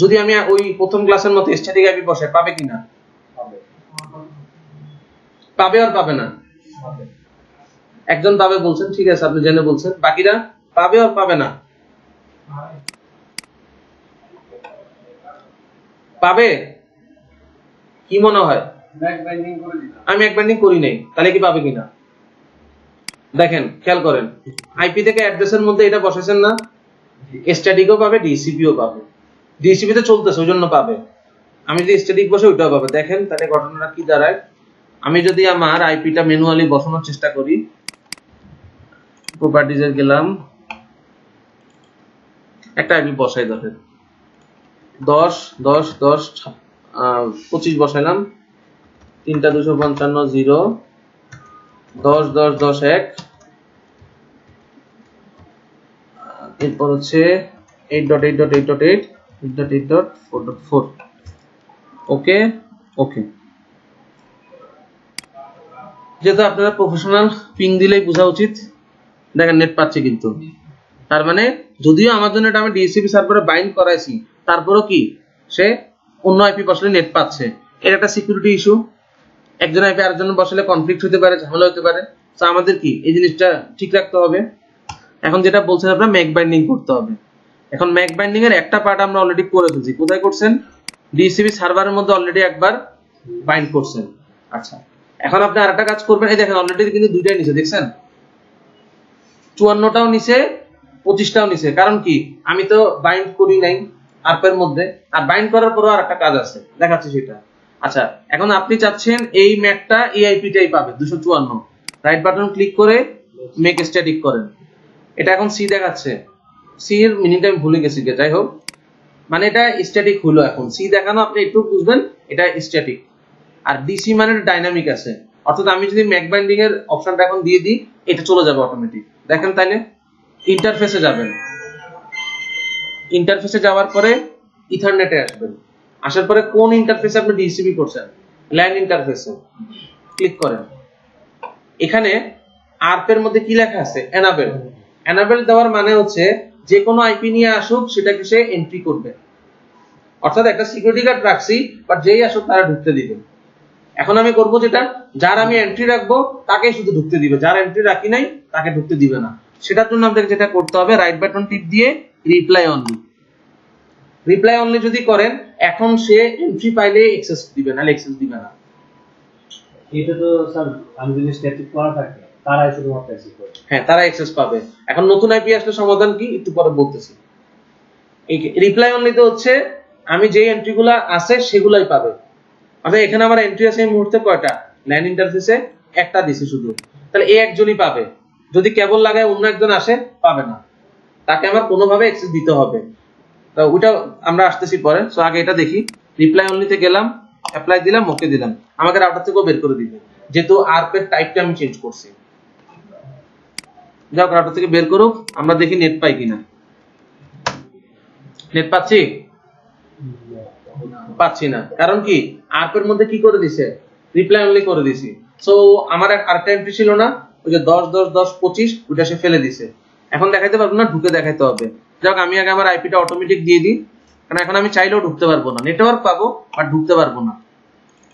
A: যদি আমি ওই প্রথম ক্লাসের মতো স্ট্যাটিক আইপি বসাই, পাবে কিনা? পাবে আর পাবে না? একজন পাবে বলছেন, ঠিক আছে আপনি জেনে বলছেন, বাকিরা পাবে আর পাবে না? পাবে কি মনে হয়?
B: ব্যাক বাইন্ডিং করে দিলাম,
A: আমি এক বাইন্ডিং করি নাই, তাহলে কি পাবে কিনা দেখেন, খেয়াল করেন। আইপি থেকে অ্যাড্রেসের মধ্যে এটা বসাইছেন না, স্ট্যাটিকও পাবে, ডিসিপিও পাবে। ডিসিপি তে চলতেছে ওই জন্য পাবে, আমি যদি স্ট্যাটিক বসে ওইটাও পাবে। দেখেন তাহলে ঘটনাটা কি দাঁড়ায়। আমি যদি আমার আইপিটা ম্যানুয়ালি বসানোর চেষ্টা করি, প্রপার্টিজে গেলাম, একটা আইপি বসাই, ধরেন 10 10 10 25 বসাইলাম, 3টা 255 0 10 10 10 1, এরপর হচ্ছে 8.8.8.8 8.8.4.4। ওকে ওকে, যেহেতু আপনারা প্রফেশনাল, পিং দিলেই বোঝা উচিত। দেখেন নেট পাচ্ছে কিন্তু, তার মানে যদিও আমার জন্য এটা আমি ডিএসসিপি সার্ভারে বাইন্ড করাইছি, তারপরও কি সে অন্য আইপি বসালে নেট পাচ্ছে। এটা একটা সিকিউরিটি ইস্যু, একজন আইপি আরেকজন বসালে কনফ্লিক্ট হতে পারে, ঝামেলা হতে পারে। তো আমাদের কি এই জিনিসটা ঠিক রাখতে হবে। এখন যেটা বলছেন আপনারা ম্যাক বাইন্ডিং করতে হবে। এখন ম্যাক বাইন্ডিং এর একটা পার্ট আমরা অলরেডি করে ফেলছি। কোথায় করছেন? ডিএসসিপি সার্ভারের মধ্যে অলরেডি একবার বাইন্ড করছেন। আচ্ছা, এখন আপনি আরেকটা কাজ করবেন। এই দেখেন অলরেডি কিন্তু দুইটাই নিচে, দেখছেন 54টাও নিচে 25টাও নিচে। কারণ কি, আমি তো বাইন্ড করি নাই আরপের মধ্যে, আর বাইন্ড করার পরও আরেকটা কাজ আছে, দেখাচ্ছি সেটা। আচ্ছা, এখন আপনি চাচ্ছেন এই ম্যাকটা এই আইপিটাই পাবে 254, রাইট বাটন ক্লিক করে মেক স্ট্যাটিক করেন। এটা এখন সি দেখাচ্ছে, সি এর মিনিংটা আমি ভুলে গেছি, যাই হোক, মানে এটা স্ট্যাটিক হলো। এখন সি দেখানো আপনি একটু বুঝবেন, এটা স্ট্যাটিক। আর ডিসি মানে ডাইনামিক আছে, অর্থাৎ আমি যদি ম্যাক বাইন্ডিং এর অপশনটা এখন দিয়ে দিই, এটা চলে যাবে অটোমেটিক। দেখেন তাইলে ইন্টারফেসে যাবেন, ইন্টারফেসে যাওয়ার পরে ইথারনেটে আসবেন, আসার পরে কোন ইন্টারফেসে আপনি ডিসিপি করছেন, ল্যান ইন্টারফেসে ক্লিক করেন। এখানে আরপ এর মধ্যে কি লেখা আছে? এনাবেল। এনাবেল দেওয়ার মানে হচ্ছে যে কোনো আইপি নিয়ে আসুক সেটাকে সে এন্ট্রি করবে, অর্থাৎ একটা সিকিউরিটি গার্ড রাখছি, বাট যেই আসুক তারা ঢুকতে দিবে। এখন আমি করব যেটা, যার আমি এন্ট্রি রাখবো তাকেই শুধু ঢুকতে দিবে, যার এন্ট্রি রাখি নাই তাকে ঢুকতে দিবে না। সেটার জন্য আপনাকে যেটা করতে হবে, রাইট বাটন টিপ দিয়ে রিপ্লাই অনলি। রিপ্লাই অনলি যদি করেন, এখন সে এন্ট্রি পাইলে অ্যাক্সেস দিবে, না অ্যাক্সেস দিবে না।
B: এটা তো স্যার আমি যদি স্ট্যাটিক করা থাকে তারাই শুধুমাত্র অ্যাক্সেস করবে।
A: হ্যাঁ, তারা অ্যাক্সেস পাবে। এখন নতুন আইপি আসলে সমাধান কি একটু পরে বলতেছি। এই রিপ্লাই অনলিতে হচ্ছে আমি যে এন্ট্রিগুলো আছে সেগুলাই পাবে। আচ্ছা, এখানে আমার এন্ট্রি আছে এই মুহূর্তে কয়টা? ল্যান ইন্টারফেসে একটা দিছি শুধু, তাহলে এই একজনই পাবে। যদি কেবল লাগায় অন্য একজন আসে, পাবে না, তাকে আমার কোনোভাবে অ্যাক্সেস দিতে হবে। তো ওইটা আমরা আসতেছি পরে। সো আগে এটা দেখি। রিপ্লাই অনলিতে গেলাম, অ্যাপ্লাই দিলাম, ওকে দিলাম, আমাকে রাউটার থেকেও বের করে দিবে, যেহেতু আরপ এর টাইপটা আমি চেঞ্জ করছি। যাও রাউটার থেকে বের করুক, আমরা দেখি নেট পাই কিনা। নেট পাচ্ছি? পাচ্ছি না, কারণ কি আরপ এর মধ্যে কি করে দিছে, রিপ্লাই অনলি করে দিছি। সো আমার আরেকটা এন্ট্রি ছিল না, ওই যে 10 10 10 25 ওটা সে ফেলে দিছে। এখন দেখাইতে পারবো না, ঢুকে দেখাইতে হবে। যাক আমি আগে আমার আইপিটা অটোমেটিক দিয়ে দিই, কারণ এখন আমি চাইলেও ঢুকতে পারবো না, নেটওয়ার্ক পাবো বাট ঢুকতে পারবো না।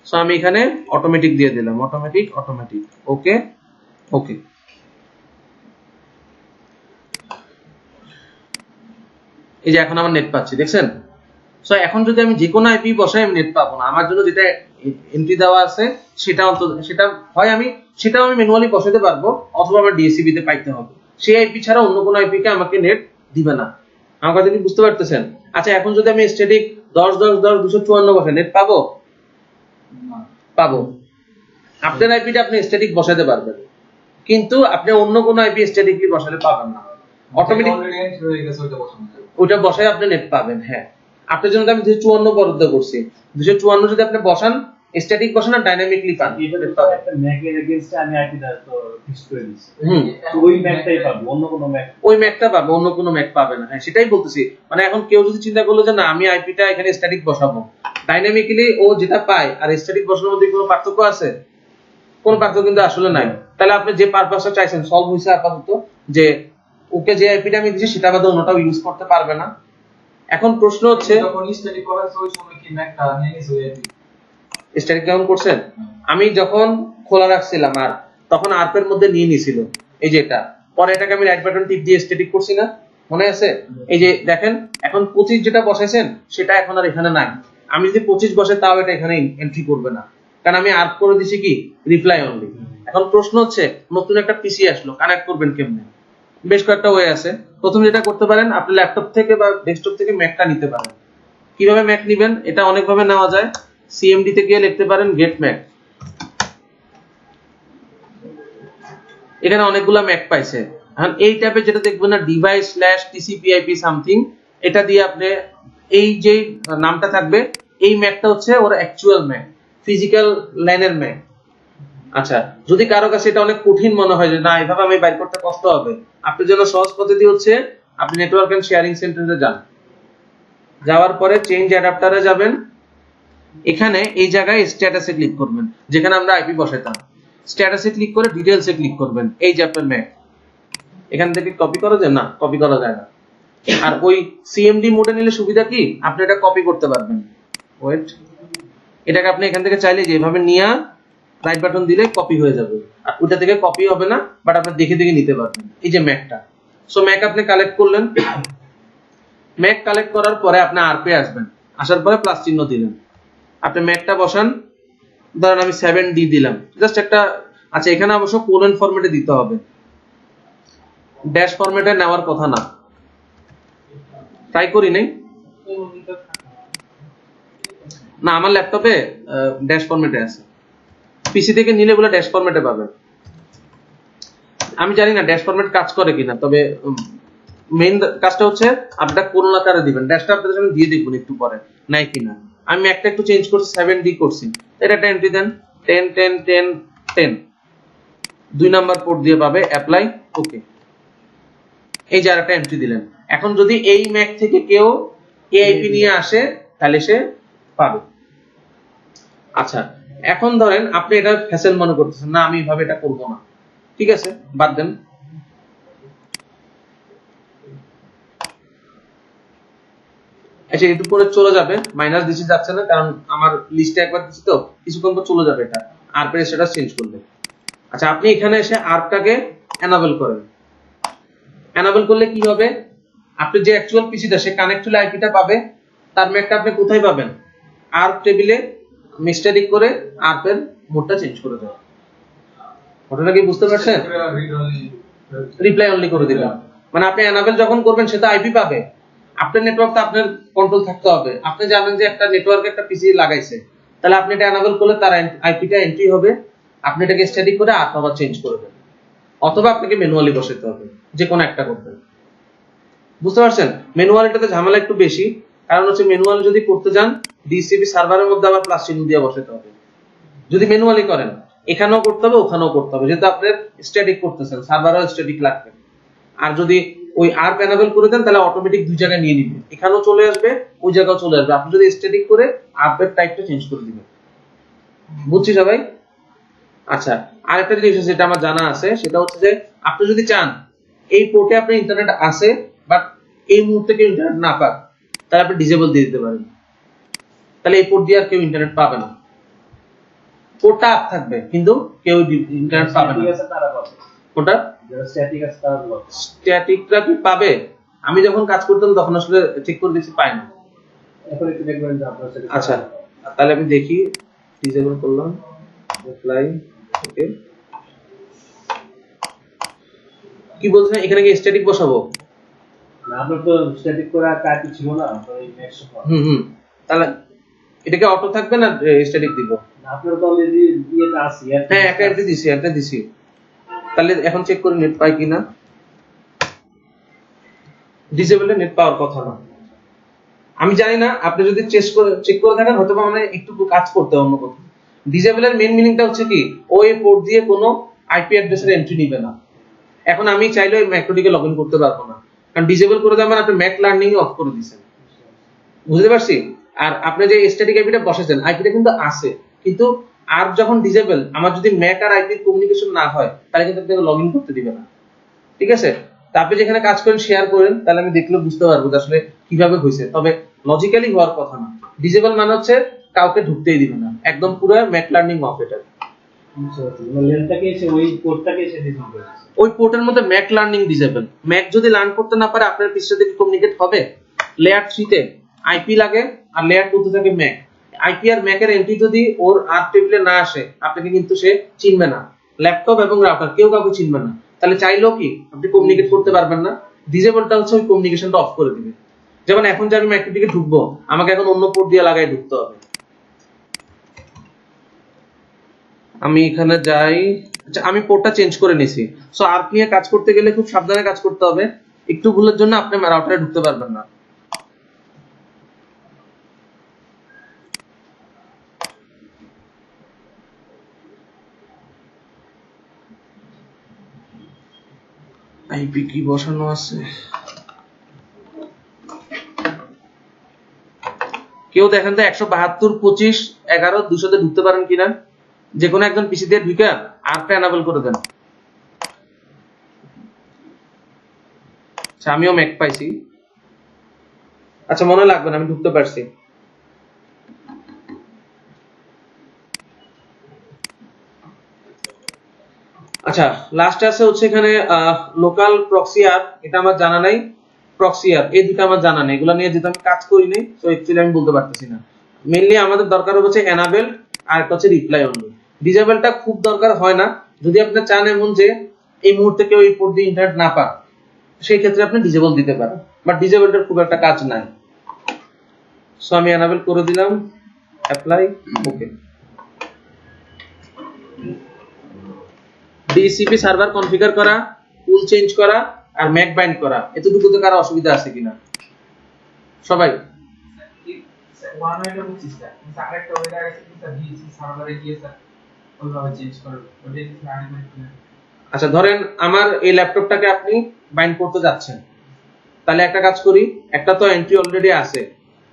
A: সো আমি এখানে অটোমেটিক দিয়ে দিলাম, অটোমেটিক অটোমেটিক, ওকে ওকে। এই যে এখন আমার নেট পাচ্ছি, দেখছেন? সো এখন যদি আমি যে কোনো আইপি বসাই আমি নেট পাবো না, আমার জন্য যেটা এন্ট্রি দেওয়া আছে সেটা অন্তত সেটা হয় আমি সেটাও আমি ম্যানুয়ালি বসাতে পারবো, অথবা আমার ডিএসসিবি তে পাইতে হবে। সেই আইপি ছাড়া অন্য কোনো আইপি কে আমাকে নেট দিবে না। আমার কথা কি বুঝতে পারতেছেন? আচ্ছা এখন যদি আমি স্ট্যাটিক 10 10 10 254 বসাই নেট পাবো? পাবো। আপনার আইপিটা আপনি স্ট্যাটিক বসাতে পারবেন, কিন্তু আপনি অন্য কোনো আইপি স্ট্যাটিকলি বসালে পাবেন না। অটোমেটিক ওটা বসাই আপনি নেট পাবেন। হ্যাঁ, আপনার জন্য আমি 254 বরাদ্দ করছি, 254 যদি আপনি বসান, স্ট্যাটিক বসান আর ডাইনামিকলি পান।
B: এটা তো একটা ম্যাকের এগেইনস্টে আমি আইপিটা তো ফিক্স করে দিয়েছি। তো ওই ম্যাকটাই পাবো, অন্য কোনো ম্যাক
A: ওই ম্যাকটা পাবে, অন্য কোনো ম্যাক পাবে না। হ্যাঁ সেটাই বলতেছি, মানে এখন কেউ যদি চিন্তা করলো যে না আমি আইপিটা এখানে স্ট্যাটিক বসাবো, ডাইনামিক্যালি ও যেটা পায় আর স্ট্যাটিক বসানোর মধ্যে কোনো পার্থক্য আছে? কোনো পার্থক্য কিন্তু আসলে নাই। তাহলে আপনি যে পারপাসটা চাইছেন সলভ হইছে আপাতত, যে ওকে যে আইপিটা আমি দিছি সেটা বাদে অন্যটাও ইউজ করতে পারবে না। এখন প্রশ্ন হচ্ছে
C: যখন স্ট্যাটিক করা হয়েছে ওই সময় কি ম্যাকটা নিয়ে নিছে ওই আইপি?
A: স্ট্যাটিক কেমন করছেন? আমি যখন খোলা রাখছিলাম আর তখন আরপ এর মধ্যে নিয়ে নিছিল এই যে এটা, পরে এটাকে আমি রাইট বাটন টিপ দিয়ে স্ট্যাটিক করছি না, মনে আছে? এই যে দেখেন এখন 25 যেটা বসাইছেন সেটা এখন আর এখানে নাই। আমি যদি 25 বসাই তাও এটা এখানে এন্ট্রি করবে না, কারণ আমি আরপ করে দিছি কি রিপ্লাই অনলি। এখন প্রশ্ন হচ্ছে নতুন একটা পিসি আসলো, কানেক্ট করবেন কেমনে? বেশ কয়েকটা ওয়ে আছে। প্রথম যেটা করতে পারেন, আপনি ল্যাপটপ থেকে বা ডেস্কটপ থেকে ম্যাকটা নিতে পারেন। কিভাবে ম্যাক নেবেন? এটা অনেকভাবে নেওয়া যায়। সিএমডি তে গিয়ে লিখতে পারেন গেট ম্যাক, এখানে অনেকগুলা ম্যাক পাইছে। এখন এই ট্যাবে যেটা দেখবেন না device/tcp/ip সামথিং, এটা দিয়ে আপনি এই যে নামটা থাকবে এই ম্যাকটা হচ্ছে ওর অ্যাকচুয়াল ম্যাক, ফিজিক্যাল লাইনের ম্যাক। আচ্ছা যদি কারো কাছে এটা অনেক কঠিন মনে হয় যে না এভাবে আমি বাইর করতে কষ্ট হবে, আপনার জন্য সহজ পদ্ধতি হচ্ছে আপনি নেটওয়ার্ক এন্ড শেয়ারিং সেন্টারে যান, যাওয়ার পরে চেঞ্জ অ্যাডাপ্টারে যাবেন, এখানে এই জায়গায় স্ট্যাটাসে ক্লিক করবেন, যেখানে আমরা আইপি বসাইতাম। স্ট্যাটাসে ক্লিক করে ডিটেইলসে ক্লিক করবেন, এই যে আপনার ম্যাক। এখান থেকে কপি করা যায় না? কপি করা যায় না। আর ওই সিএমডি মোডে নিলে সুবিধা কি, আপনি এটা কপি করতে পারবেন। ওয়েট, এটাকে আপনি এখান থেকে চাইলে যেভাবে নিয়ে রাইট বাটন দিলে কপি হয়ে যাবে, আর ওটা থেকে কপি হবে না, বাট আপনি দেখে দেখে নিতে পারবেন। এই যে ম্যাকটা, সো ম্যাক আপনি কালেক্ট করলেন। ম্যাক কালেক্ট করার পরে আপনি আরপে আসবেন, আসার পরে প্লাস চিহ্ন দিলেন, আপনি ম্যাকটা বসান। ধরেন আমি 7D দিলাম, জাস্ট একটা। আচ্ছা এখানে অবশ্য কোলন ফরম্যাটে দিতে হবে, ড্যাশ ফরম্যাটে নেওয়ার কথা না। ট্রাই করি নাই না, আমার ল্যাপটপে ড্যাশ ফরম্যাটে আছে, পিসি থেকে নিলে বলে ড্যাশ ফরম্যাটে পাবেন। আমি জানি না ড্যাশ ফরম্যাট কাজ করে কিনা, তবে মেইন কাজটা হচ্ছে আপনারা কোলন আকারে দিবেন। ড্যাশটা আপনাদের সামনে দিয়ে দেখবেন একটু পরে নাই কিনা। আমি একটা একটু চেঞ্জ করছি, 7D করছি, এটা একটা এন্ট্রি দেন 10 10 10 10, 2 নাম্বার পোর্ট দিয়ে পাবে, অ্যাপ্লাই, ওকে। এই যে আরেকটা এন্ট্রি দিলেন। এখন যদি এই ম্যাক থেকে কেউ এআইপি নিয়ে আসে তাহলে সে পাবে। আচ্ছা এখন ধরেন আপনি এটা ফ্যাসেল মনে করতেছেন, না আমি এভাবে এটা করব না, ঠিক আছে বাদ দেন। আচ্ছা একটু পরে চলে যাবে, মাইনাস দিছি যাচ্ছে না, কারণ আমার লিস্টে একবার দিছি তো, কিছুক্ষণ পর চলে যাবে এটা আরপ এর স্ট্যাটাস চেঞ্জ করলে। আচ্ছা আপনি এখানে এসে আরপটাকে এনাবল করেন। এনাবল করলে কি হবে, আপনি যে অ্যাকচুয়াল পিসিটা সে কানেক্ট হলে আইপিটা পাবে, তার ম্যাকটা আপনি কোথায় পাবেন? আরপ টেবিলে মিস্টেরিক করে আরপ এর মোডটা চেঞ্জ করে দেবেন। ঘটনা কি বুঝতে পারছেন? রিপ্লাই অনলি করে দিলাম, মানে আপনি এনাবল যখন করবেন সে তো আইপি পাবে, আপনার নেটওয়ার্কটা আপনার কন্ট্রোল থাকতে হবে। আপনি জানেন যে একটা নেটওয়ার্কে একটা পিসি লাগাইছে, তাহলে আপনি এটা এনাবল করলে তার আইপিটা এন্ট্রি হবে, আপনি এটাকে স্ট্যাটিক করে আরপ আবার চেঞ্জ করে দেবেন, অথবা আপনাকে ম্যানুয়ালি বসাতে হবে, যে কোনো একটা করবেন। বুঝতে পারছেন? ম্যানুয়ালিটাতে ঝামেলা একটু বেশি, কারণ হচ্ছে ম্যানুয়াল যদি করতে যান ডিসিপি সার্ভারের মধ্যে আবার প্লাস চিহ্ন দিয়ে বসাতে হবে। যদি ম্যানুয়ালি করেন এখানেও করতে হবে ওখানেও করতে হবে, যেহেতু আপনার স্ট্যাটিক করতেছেন, সার্ভারও স্ট্যাটিক লাগবে। আর যদি ওই আর্প এনাবেল করে দেন তাহলে অটোমেটিক দুই জায়গায় নিয়ে নিবে, এখানেও চলে আসবে ওই জায়গাও চলে আসবে। আপনি যদি স্ট্যাটিক করে আর্পের টাইপটা চেঞ্জ করে দিবেন। বুঝছি সবাই? আচ্ছা, আরেকটা জিনিস আছে যেটা আমার জানা আছে, সেটা হচ্ছে যে আপনি যদি চান এই পোর্টে আপনার ইন্টারনেট আছে বাট এই মুহূর্তে কেউ ইন্টারনেট না পাক, তাহলে আপনি ডিসেবল দিয়ে দিতে পারেন। তাহলে এই পোর্ট দিয়ে আর কেউ ইন্টারনেট পাবে না, পোর্টটা আপ থাকবে কিন্তু কেউ ইন্টারনেট পাবে না।
B: ঠিক আছে, তারা পাবে।
A: কোনটা?
B: যারা স্ট্যাটিক আছে তারা পাবে।
A: স্ট্যাটিকরা কি পাবে? আমি যখন কাজ করতাম তখন আসলে চেক করে দিয়েছি, পাই না।
B: এখন একটু দেখবেন যে আপনার সাথে
A: আচ্ছা, তাহলে আমি দেখি, ডিসেবল করলাম, অ্যাপ্লাই, ওকে। কি বলছেন এখানে কি স্ট্যাটিক বসাবো?
B: না, আপনার তো স্ট্যাটিক করা কাজ ছিল না, আপনার এই ম্যাক্স করা।
A: তাহলে এটাকে অটো থাকবে না স্ট্যাটিক দিব?
B: না, আপনার তো অলরেডি ইয়েটা আছে।
A: হ্যাঁ, একটা দিছি। তাহলে এখন চেক করে নেট পাই কিনা। ডিসেবলে নেট পাওয়ার কথা না, আমি জানি না। আপনি যদি চেক করে থাকেন হয়তো মানে একটু কাজ করতে অন্য কথা। ডিসেবলের মেইন মিনিংটা হচ্ছে কি, ওই পোর্ট দিয়ে কোনো আইপি অ্যাড্রেসের এন্ট্রি নিবে না। এখন আমি চাইলে ওই ম্যাকটিকে লগইন করতে পারবো না, কারণ ডিসেবল করে দেওয়ার মানে আপনি ম্যাক লার্নিং অফ করে দিয়েছেন। বুঝতে পারছি? আর আপনি যে স্ট্যাটিক আইপিটা বসাইছেন, আইপিটা কিন্তু আছে, কিন্তু আর যখন ডিসেবল, আমার যদি ম্যাক আর আইপি কমিউনিকেশন না হয় তাহলে কিন্তু আপনাকে লগইন করতে দিবে না। ঠিক আছে? তা আপনি যেখানে কাজ করেন শেয়ার করেন, তাহলে আমি দেখলে বুঝতে পারবো যে আসলে কিভাবে হয়েছে। তবে লজিক্যালি হওয়ার কথা না। ডিসেবল মানে হচ্ছে কাউকে ঢুকতেই দিবে না, একদম পুরো ম্যাক লার্নিং অফ। এটা
B: লেনটাকে এসে ওই কোডটাকে এসে ডিসেবল করেছে।
A: ওই পোর্টের মধ্যে ম্যাক লার্নিং ডিসেবল। ম্যাক যদি লার্ন করতে না পারে আপনার পৃষ্ঠা থেকে কমিউনিকেট হবে। লেয়ার 3 তে আইপি লাগে আর লেয়ার 2 তে থাকে ম্যাক। আইপি আর ম্যাক এর এন্ট্রি যদি ওর আর টেবিলে না আসে, আপনাকে কিন্তু সে চিনবে না। ল্যাপটপ এবং রাউটার কেউ কাউকে চিনবে না। তাহলে চাইলেও কি আপনি কমিউনিকেট করতে পারবেন না। ডিসেবলটা হচ্ছে ওই কমিউনিকেশনটা অফ করে দিবে। যেমন এখন যে আমি ম্যাকের দিকে ঢুকবো, আমাকে এখন অন্য পোর্ট দিয়ে লাগাই ঢুকতে হবে। আমি এখানে যাই। আচ্ছা, আমি পোর্টটা চেঞ্জ করে নিছি। সো আর্প নিয়ে কাজ করতে গেলে খুব সাবধানে কাজ করতে হবে। একটু ভুলের জন্য আপনি রাউটারে ঢুকতে পারবেন না। আইপি কি বসানো আছে? কেউ দেখেন তো 172.25.11.200 তে ঢুকতে পারেন কিনা? যে কোনো একজন পিসি দিয়ে ঢুকে আর্পটা এনাবল করে দেন। আচ্ছা, আমিও ম্যাক পাইছি। আচ্ছা, মনে লাগবে না, আমি ঢুকতে পারছি। আচ্ছা, লাস্ট আছে হচ্ছে এখানে লোকাল প্রক্সি আর্প। এটা আমার জানা নাই। প্রক্সি আর্প, এই দুটো আমার জানা নেই। এগুলো নিয়ে যেহেতু আমি কাজ করি নাই, তো অ্যাকচুয়ালি আমি বলতে পারতেছি না। মেইনলি আমাদের দরকার হচ্ছে এনাবেল আর একটা হচ্ছে রিপ্লাই অনলি। ডিসেবলটা খুব দরকার হয় না। যদি আপনি চান এমন যে এই মুহূর্তে কেউ এই পোর্ট দিয়ে ইন্টারনেট না পায়, সেই ক্ষেত্রে আপনি ডিসেবল দিতে পারেন, বাট ডিসেবলটার খুব একটা কাজ নাই। সো আমি এনাবেল করে দিলাম, অ্যাপ্লাই, ওকে। ডিসিপি সার্ভার কনফিগার করা, টুল চেঞ্জ করা আর ম্যাক বাইন্ড করা, এতটুকুতে কারো অসুবিধা আছে কিনা সবাই?
C: ওয়ান ওয়েটা বুঝছিস না, কিন্তু আরেকটা ওয়েটা আছে কি স্যার, ডিসি সার্ভারে গিয়ে স্যার ওইভাবে চেঞ্জ করবে, ওটা কি স্যার আরেকবার কি?
A: আচ্ছা, ধরেন আমার এই ল্যাপটপটাকে আপনি বাইন্ড করতে যাচ্ছেন, তাহলে একটা কাজ করি, একটা তো এন্ট্রি অলরেডি আছে,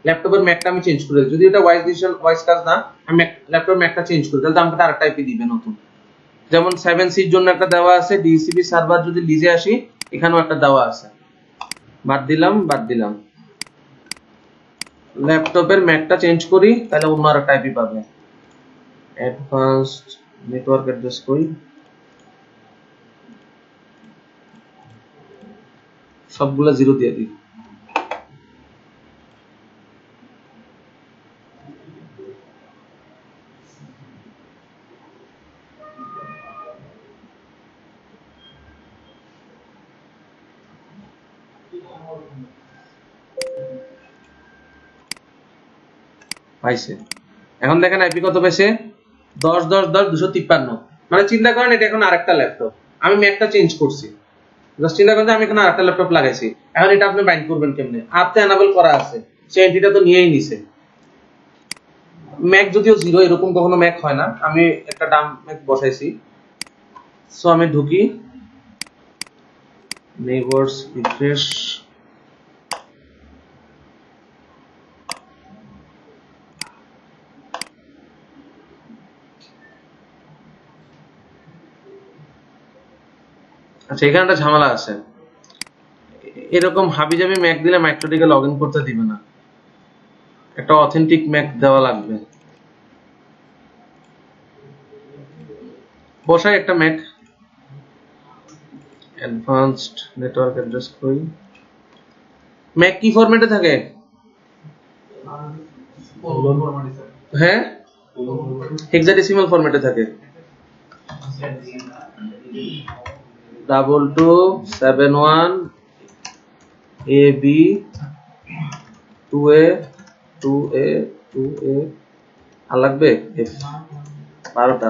A: ল্যাপটপের ম্যাকটা আমি চেঞ্জ করে দিই। যদি এটা ওয়াইজ কাজ না, আমি ল্যাপটপের ম্যাকটা চেঞ্জ করি, তাহলে আমাকে আরেকটা আইপি দিবে নতুন। যেমন 7C এর জন্য একটা দেওয়া আছে, ডিসিপি সার্ভার যদি লিজে আসি, এখানেও একটা দেওয়া আছে। বাদ দিলাম। ল্যাপটপের ম্যাকটা চেঞ্জ করি, তাহলে অন্য আরেকটা আইপি পাবে। অ্যাডভান্সড নেটওয়ার্ক অ্যাড্রেস করি, সবগুলা 0 দিয়ে দিই। পাইছে। এখন দেখেন আইপি কত পাইছে, 10.10.10.253। মানে চিন্তা করেন এটা এখন আরেকটা ল্যাপটপ, আমি ম্যাকটা চেঞ্জ করছি, জাস্ট চিন্তা করেন আমি এখানে আরেকটা ল্যাপটপ লাগাইছি। এখন এটা আপনি বাইন্ড করবেন কেমনে? আপতে এনাবল করা আছে, সেই এন্ট্রিটা তো নিয়েই নিছে। ম্যাক যদিও 0, এরকম কখনো ম্যাক হয় না। আমি একটা ডাম ম্যাক বসাইছি। সো আমি ঢুকি, নেইবারস রিফ্রেশ, আচ্ছা এখানে একটা ঝামেলা আছে, এরকম হাবিজাবি ম্যাক দিলে মাইক্রোটিকে লগ ইন করতে দিবে না, একটা অথেন্টিক ম্যাক দেওয়া লাগবে। বসাই একটা ম্যাক, অ্যাডভান্সড নেটওয়ার্ক অ্যাড্রেস কই, ম্যাক কি ফরম্যাটে থাকে? হ্যাঁ, হেক্সাডেসিমাল ফরম্যাটে থাকে। 2271 AB 2A 2A 2A আর লাগবে F 12টা,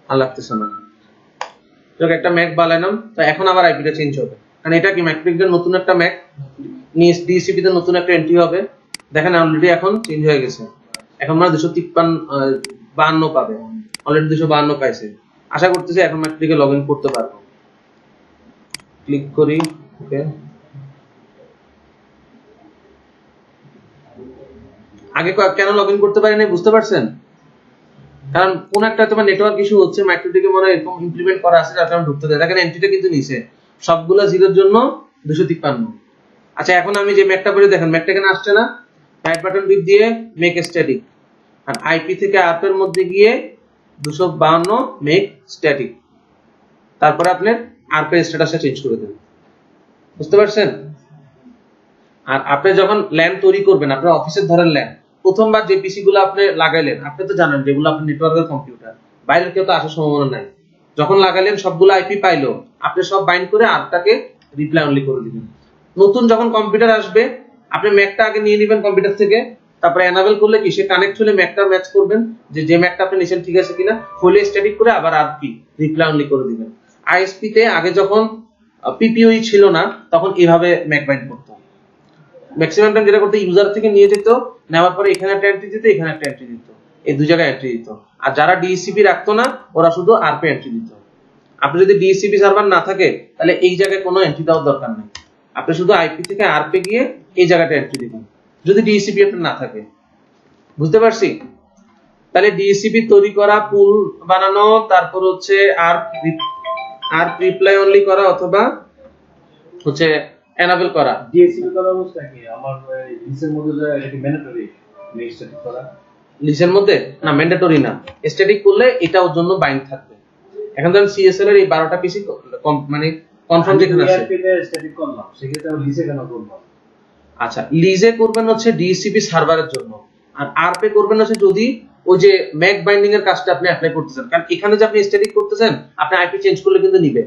A: আর লাগতেছে না। যাক একটা ম্যাক বানালাম, তো এখন আবার আইপিটা চেঞ্জ হবে, কারণ এটা কি ম্যাকট্রিকের নতুন একটা ম্যাক, ডিসিপি তে নতুন একটা এন্ট্রি হবে। দেখেন অলরেডি এখন চেঞ্জ হয়ে গেছে, এখন মানে 252 পাবে, অলরেডি 252 পাইছে। আশা করতেছি এখন ম্যাকট্রিকে লগ ইন করতে পারবো। ক্লিক করি, ওকে। আগে কেন লগ ইন করতে পারি না বুঝতে পারছেন? কারণ কোন একটা তোমার নেটওয়ার্ক ইস্যু হচ্ছে, ম্যাকট্রিকে মনে এরকম ইমপ্লিমেন্ট করা আছে যার কারণে ঢুকতে দেয়। দেখেন এন্ট্রিটা কিন্তু নিচে সবগুলা জিরোর জন্য 253। আচ্ছা এখন আমি যে ম্যাকটা বলি, দেখেন ম্যাকটা এখানে আসছে না, রাইট বাটন ক্লিক দিয়ে মেক স্ট্যাটিক, আর আইপি থেকে আপের মধ্যে গিয়ে 252 মেক স্ট্যাটিক, তারপরে আপনি আরপি স্ট্যাটাসটা চেঞ্জ করে দেন। বুঝতে পারছেন? আর আপনি যখন ল্যান তৈরি করবেন, আপনার অফিসের ধরেন ল্যান, প্রথমবার যে পিসি গুলো আপনি লাগাইলেন, আপনি তো জানেন যেগুলো আপনার নেটওয়ার্কের কম্পিউটার, বাইরের কেউ তো আসার সম্ভাবনা নাই। যখন লাগাইলেন সবগুলো আইপি পাইলো, আপনি সব বাইন্ড করে আরটাকে রিপ্লাই অনলি করে দিবেন। নতুন যখন কম্পিউটার আসবে, আপনি ম্যাকটা আগে নিয়ে নেবেন কম্পিউটার থেকে, তারপরে এনাবেল করলে কি সে কানেক্ট হলে ম্যাকটা ম্যাচ করবেন, যে ম্যাকটা আপনি নিছেন ঠিক আছে কিনা, হলে স্ট্যাটিক করে আবার আরপি রিপ্লাই অনলি করে দিবেন। আইএসপি তে আগে যখন পিপিওই ছিল না, তখন এইভাবে ম্যাক বাইন্ড করতে হয়। ম্যাক্সিমাম টাইম যেটা করতে, ইউজার থেকে নিয়ে যেত, নেওয়ার পরে এখানে একটা এন্ট্রি দিত, এখানে একটা এন্ট্রি দিত, এই দুই জায়গায় এন্ট্রি দিত। আর যারা ডিএসসিপি রাখতো না, ওরা শুধু আরপি এন্ট্রি দিত। আপনি যদি ডিএসসিপি সার্ভার না থাকে, তাহলে এই জায়গায় কোনো এন্ট্রি দেওয়ার দরকার নেই, আপনি শুধু আইপি থেকে আরপি গিয়ে এই জায়গাটা এন্ট্রি দিবেন, যদি ডিএসসিপি আপনার না থাকে। বুঝতে পারছি? তাহলে ডিএসসিপি তৈরি করা, পুল বানানো, তারপর হচ্ছে আরপ রিপ্লাই অনলি করা, অথবা হচ্ছে এনাবেল করা।
B: ডিএসসিপি করার অবস্থা কি আমার লিসের মধ্যে এটা কি ম্যান্ডেটরি নেক্সট স্ট্যাটিক করা?
A: লিসের মধ্যে না, ম্যান্ডেটরি না, স্ট্যাটিক করলে এটা ওর জন্য বাইন্ড থাকবে। এখন ধরেন সিএসএল এর এই 12টা পিসি মানে কনফার্ম যেখানে আছে,
B: এআরপিতে স্ট্যাটিক করলাম, সেক্ষেত্রে আমি লিসে কেন করব?
A: আচ্ছা লিজে করবেন হচ্ছে ডিএসসিপি সার্ভারের জন্য, আর আরপি করবেন হচ্ছে যদি ওই যে ম্যাক বাইন্ডিং এর কাজটা আপনি অ্যাপ্লাই করতেছেন। কারণ এখানে যে আপনি স্ট্যাটিক করতেছেন, আপনি আইপি চেঞ্জ করলে কিন্তু নিবে।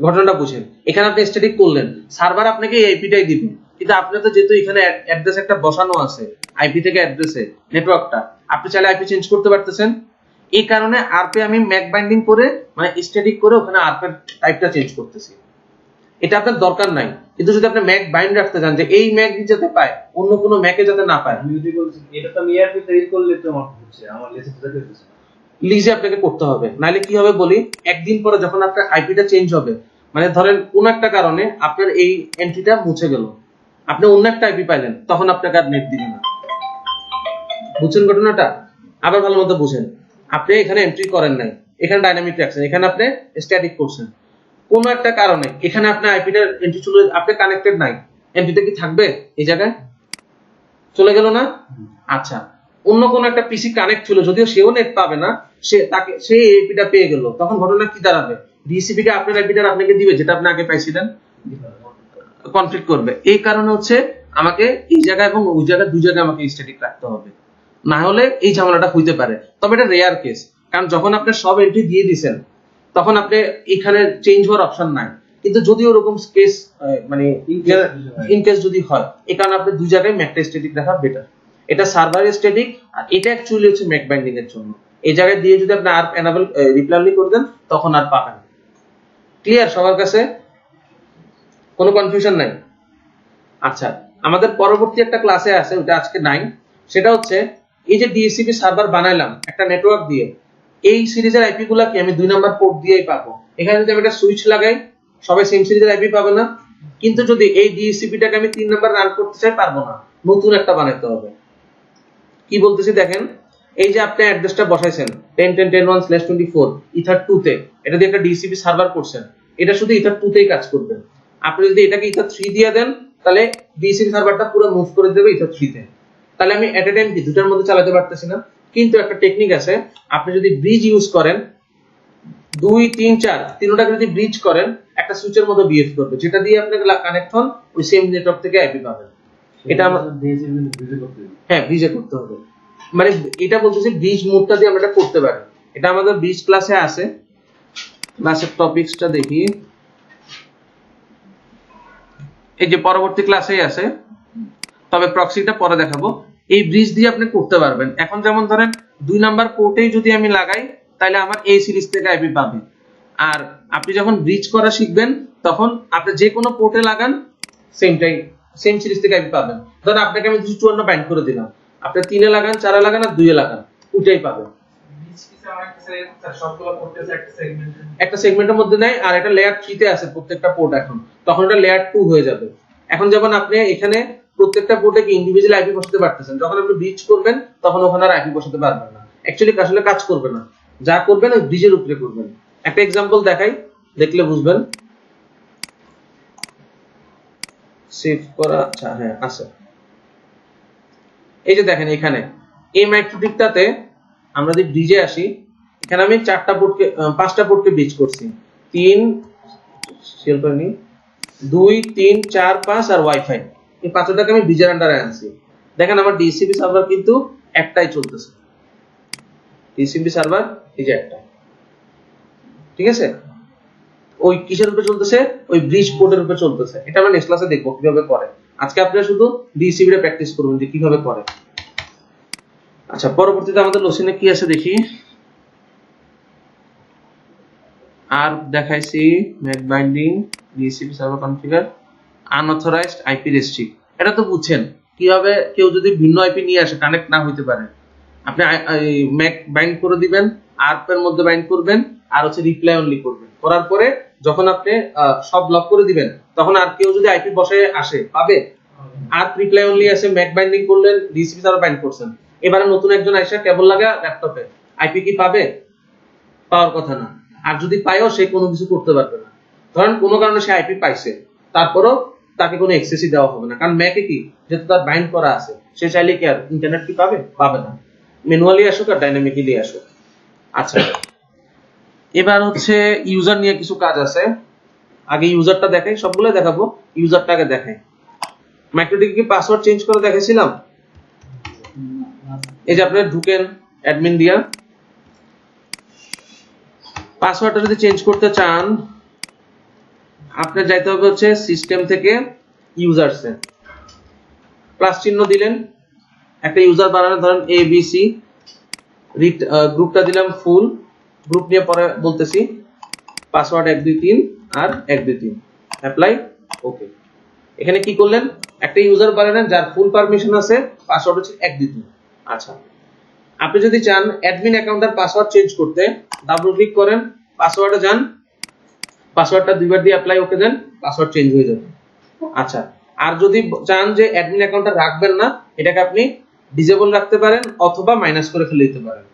A: ঘটনাটা বুঝেন, এখানে আপনি স্ট্যাটিক করলেন, সার্ভার আপনাকে এই আইপিটাই দিবে, কিন্তু আপনি তো যেহেতু এখানে অ্যাড্রেস একটা বসানো আছে আইপি থেকে অ্যাড্রেসে নেটওয়ার্কটা, আপনি চাইলে আইপি চেঞ্জ করতে পারতেছেন। এই কারণে আরপি আমি ম্যাক বাইন্ডিং করে মানে স্ট্যাটিক করে ওখানে আরপি টাইপটা চেঞ্জ করতেছি, এটা আপনার দরকার নাই। কিন্তু যদি আপনি ম্যাক বাইন্ড রাখতে চান যে এই ম্যাক যাতে পায়, অন্য কোনো ম্যাকে যাতে না পায়,
B: আমি যদি বলছি এটা তো আমি এআরপিতে ই করলে তো আমার হচ্ছে, আমার লিসে তো যেতে হচ্ছে।
A: লিজে আপনাকে করতে হবে, নাহলে কি হবে বলি, একদিন পরে যখন আপনার আইপিটা চেঞ্জ হবে, মানে ধরেন কোন একটা কারণে আপনার এই এন্ট্রিটা মুছে গেল, আপনি অন্য একটা আইপি পাইলেন, তখন আপনাকে আর নেট দিবে না। বুঝছেন ঘটনাটা? আবার ভালো মতো বুঝেন, আপনি এখানে এন্ট্রি করেন নাই, এখানে ডাইনামিক রাখছেন, এখানে আপনি স্ট্যাটিক করছেন, কোন একটা কারণে এখানে আপনি আইপিটার এন্ট্রি চলে, আপনি কানেক্টেড নাই, এন্ট্রিটা কি থাকবে এই জায়গায়? চলে গেল না? আচ্ছা অন্য কোন একটা পিসি কানেক্ট ছিল, যদিও সেও নেট পাবে না, সে আইপিটা পেয়ে গেল, তখন ঘটনা কি দাঁড়াবে, ডিসিপি কে আপনার আইপিটা আপনাকে দিবে যেটা আপনি আগে পাইছিলেন, কনফ্লিক্ট করবে। এই কারণে হচ্ছে আমাকে এই জায়গা এবং ওই জায়গা দুই জায়গায় আমাকে স্ট্যাটিক রাখতে হবে, না হলে এই ঝামেলাটা হইতে পারে। তবে এটা রেয়ার কেস, কারণ যখন আপনি সব এন্ট্রি দিয়ে দিবেন, তখন আপনি এখানে চেঞ্জ হওয়ার অপশন নাই। কিন্তু যদি ওরকম কেস মানে ইন কেস যদি হয়, এই কারণে আপনি দুই জায়গায় ম্যাকটা স্ট্যাটিক রাখা বেটার। এটা সার্ভার স্ট্যাটিক, আর এটা অ্যাকচুয়ালি হচ্ছে ম্যাক বাইন্ডিং এর জন্য। এই জায়গায় দিয়ে যদি আপনি আরপ এনাবল রিপ্লাই অনলি করে দেন, তখন আর পাবেন। ক্লিয়ার সবার কাছে? কোনো কনফিউশন নাই? আচ্ছা আমাদের পরবর্তী একটা ক্লাসে আছে, ওটা আজকে নাই, সেটা হচ্ছে এই যে ডিএসসিপি সার্ভার বানাইলাম একটা নেটওয়ার্ক দিয়ে, এই সিরিজের আইপি গুলা কি আমি 2 নাম্বার পোর্ট দিয়েই পাবো, এখানে যদি আমি একটা সুইচ লাগাই সবাই সেম সিরিজের আইপি পাবে না, কিন্তু যদি এই ডিএসসিপিটাকে আমি 3 নাম্বার রান করতে চাই পারবো না, নতুন একটা বানাতে হবে। কি বলতেছি দেখেন, এই যে আপনি অ্যাড্রেসটা বসাইছেন 10.10.10.1/24 ইথার 2 তে, এটা দিয়ে একটা ডিসিপি সার্ভার করছেন, এটা শুধু ইথার 2 তেই কাজ করবে। আপনি যদি এটাকে ইথার 3 দিয়ে দেন তাহলে ডিসিপি সার্ভারটা পুরো মুভ করে দেবে ইথার 3 তে। তাহলে আমি এট এ টাইম কি দুটার মধ্যে চালাতে পারতেছি না। কিন্তু একটা টেকনিক আছে, আপনি যদি ব্রিজ ইউজ করেন 2 3 4 তিনটাকে যদি ব্রিজ করেন একটা সুইচের মতো বিহেভ করবে, যেটা দিয়ে আপনি কানেক্ট হন ওই সেম নেটওয়ার্ক থেকে আইপি পাবেন। এটা আমরা হ্যাঁ ব্রিজে করতে হবে, মানে এটা বলতেছি ব্রিজ মোডটা দিয়ে আমরা এটা করতে পারি। এটা আমাদের ব্রিজ ক্লাসে আছে, ক্লাসের টপিকসটা দেখি, এই যে পরবর্তী ক্লাসেই আছে, তবে প্রক্সিটা পরে দেখাবো। এই ব্রিজ দিয়ে আপনি করতে পারবেন। এখন যেমন ধরেন 2 নাম্বার পোর্টেই যদি আমি লাগাই তাহলে আমার এই সিরিজ থেকে আইপি পাবে। আর আপনি যখন ব্রিজ করা শিখবেন তখন আপনি যে কোনো পোর্টে লাগান সেম সিরিজ থেকে আইপি পাবেন। ধরেন আপনাকে আমি 254 বাইন্ড করে দিলাম, আপনি 3 এ লাগান, 4 এ লাগান আর 2 এ লাগান, ওইটাই পাবেন। একটা সেগমেন্টের মধ্যে নেয় আর এটা লেয়ার 3 তে আছে প্রত্যেকটা পোর্ট, এখন তখন এটা লেয়ার 2 হয়ে যাবে। এখন যেমন আপনি এখানে প্রত্যেকটা পোর্টে কি ইন্ডিভিজুয়াল আইপি বসাতে পারতেছেন, যখন আপনি ব্রিজ করবেন তখন ওখানে আর আইপি বসাতে পারবেন না। অ্যাকচুয়ালি আসলে কাজ করবে না, যা করবেন ওই ব্রিজের উপরে করবেন। একটা एग्जांपल দেখাই, দেখলে বুঝবেন। সেভ করা, আচ্ছা হ্যাঁ আছে। এই যে দেখেন এখানে এই ম্যাট্রিক্সটাতে আমরা যদি ব্রিজে আসি, এখানে আমি 5টা পোর্টকে ব্রিজ করছি, 3 সেল করে নি 2 3 4 5 আর ওয়াইফাই, এই পাঁচটাকে আমি ব্রিজের আন্ডারে আনছি। দেখেন আমার ডিসিপি সার্ভার কিন্তু একটাই চলতেছে, ডিসিপি সার্ভার এই যে একটা, ঠিক আছে। ওই কিসের উপরে চলতেছে, ওই ব্রিজ পোর্টের উপরে চলতেছে। এটা আমরা নেক্সট ক্লাসে দেখব কিভাবে করে। আজকে আপনারা শুধু ডিসিপি টা প্র্যাকটিস করবেন যে কিভাবে করে। আচ্ছা পরবর্তীতে আমাদের লোসিনে কি আছে দেখি। আর দেখাইছি MAC binding, DHCP server configure, unauthorised IP restrict. এটা তো বুঝছেন কিভাবে কেউ যদি ভিন্ন আইপি নিয়ে আসে কানেক্ট না হইতে পারে, আপনি ম্যাক বাইন্ড করে দিবেন, আরপ এর মধ্যে বাইন্ড করবেন আর হচ্ছে রিপ্লাই অনলি করবেন। করার পরে যখন আপনি সব লক করে দিবেন তখন আর কেউ যদি আইপি বসে আসে পাবে। আর রিপ্লাই অনলি আছে, ম্যাক বাইন্ডিং করলেন, ডিসিপি সার্ভার বাইন্ড করছেন, এবারে নতুন একজন আইসা কেবল লাগা ল্যাপটপে, আইপি কি পাবে? পাওয়ার কথা না। আর যদি পায়ও সে কোনো কিছু করতে পারবে না। ধরেন কোনো কারণে সে আইপি পাইছে, তারপরও তাকে কোনো অ্যাক্সেসই দেওয়া হবে না, কারণ ম্যাকে কি যেহেতু তার বাইন্ড করা আছে, সে চাইলে কি আর ইন্টারনেট কি পাবে? পাবে না। ম্যানুয়ালি আসুক আর ডাইনামিক্যালি আসুক। আচ্ছা এবার হচ্ছে ইউজার নিয়ে কিছু কাজ আছে। আগে ইউজারটা দেখাই, সবগুলো দেখাবো, ইউজারটা আগে দেখাই। মাইক্রোটিকে কি পাসওয়ার্ড চেঞ্জ করে দেখাইছিলাম? এই যে আপনি ঢুকেন অ্যাডমিন দিয়া, পাসওয়ার্ডটা যদি চেঞ্জ করতে চান আপনার যাইতে হবে হচ্ছে সিস্টেম থেকে ইউজারসে, প্লাস চিহ্ন দিলেন, একটা ইউজার বানানো, ধরেন এবিসি, গ্রুপটা দিলাম ফুল, গ্রুপ নিয়ে পরে বলতেছি পাসওয়ার্ড 1 2 3 আর 1 2 3, অ্যাপ্লাই, ওকে। এখানে কি করলেন, একটা ইউজার বানালেন যার ফুল পারমিশন আছে, পাসওয়ার্ড হচ্ছে 1 2 3। আচ্ছা আপনি যদি চান অ্যাডমিন অ্যাকাউন্টের পাসওয়ার্ড চেঞ্জ করতে, ডাবল ক্লিক করেন, পাসওয়ার্ডে যান, পাসওয়ার্ডটা দুইবার দিয়ে অ্যাপ্লাই ওকে দেন, পাসওয়ার্ড চেঞ্জ হয়ে যাবে। আচ্ছা আর যদি চান যে অ্যাডমিন অ্যাকাউন্টটা রাখবেন না, এটাকে আপনি ডিসেবল রাখতে পারেন অথবা মাইনাস করে ফেলে দিতে পারেন।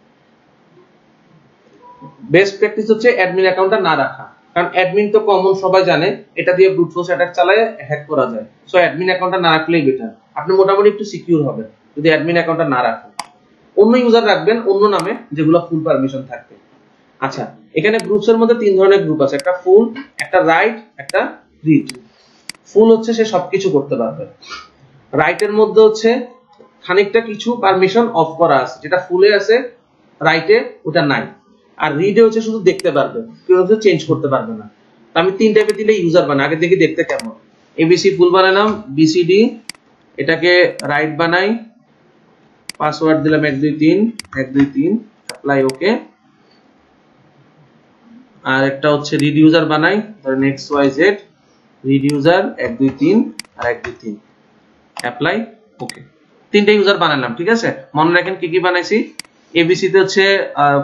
A: বেস্ট প্র্যাকটিস হচ্ছে অ্যাডমিন অ্যাকাউন্টটা না রাখা, কারণ অ্যাডমিন তো কমন সবাই জানে, এটা দিয়ে ব্রুট ফোর্স অ্যাটাক চালায় হ্যাক করা যায়। সো অ্যাডমিন অ্যাকাউন্টটা না রাখলেই বেটার, আপনি মোটামুটি একটু সিকিউর হবেন যদি অ্যাডমিন অ্যাকাউন্টটা না রাখেন। অন্য ইউজার রাখবেন অন্য নামে যেগুলো ফুল পারমিশন থাকবে। আচ্ছা এখানে গ্রুপসের মধ্যে 3 ধরনের গ্রুপ আছে, একটা ফুল, একটা রাইট, একটা রিড। ফুল হচ্ছে সে সবকিছু করতে পারবে, রাইটের মধ্যে হচ্ছে খানিকটা কিছু পারমিশন অফ করা আছে, যেটা ফুলে আছে রাইটে ওটা নাই, আর রিডে হচ্ছে শুধু দেখতে পারবে, কেউ হচ্ছে চেঞ্জ করতে পারবে না। আমি 3 টাইপে দিলে ইউজার বানাই, আগে দেখি দেখতে কেমন। এবিসি ফুল বানালাম, বিসিডি এটাকে রাইট বানাই, পাসওয়ার্ড দিলাম 1 2 3 1 2 3, অ্যাপ্লাই ওকে। আর একটা হচ্ছে রিড ইউজার বানাই, ধরেন XYZ রিড ইউজার 1 2 3 আর 1 2 3, অ্যাপ্লাই ওকে। 3টা ইউজার বানালাম, ঠিক আছে। মনে রাখেন কি কি বানাইছি, এবিসি তে হচ্ছে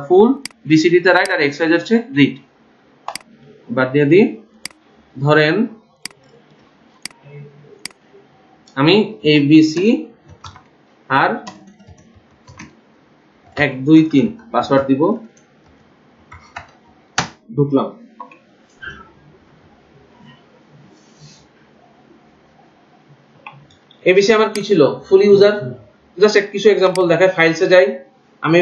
A: ফুল, বিসিডি তে রাইট আর XYZ হচ্ছে রিড। বাদ দিয়ে দিই, ধরেন আমি ABC আর 1 2 3 পাসওয়ার্ড দিব, ঢুকলাম। ABC আমার কি ছিল? ফুল ইউজার। জাস্ট কিছু एग्जांपल দেখাই, ফাইলসে যাই, আমি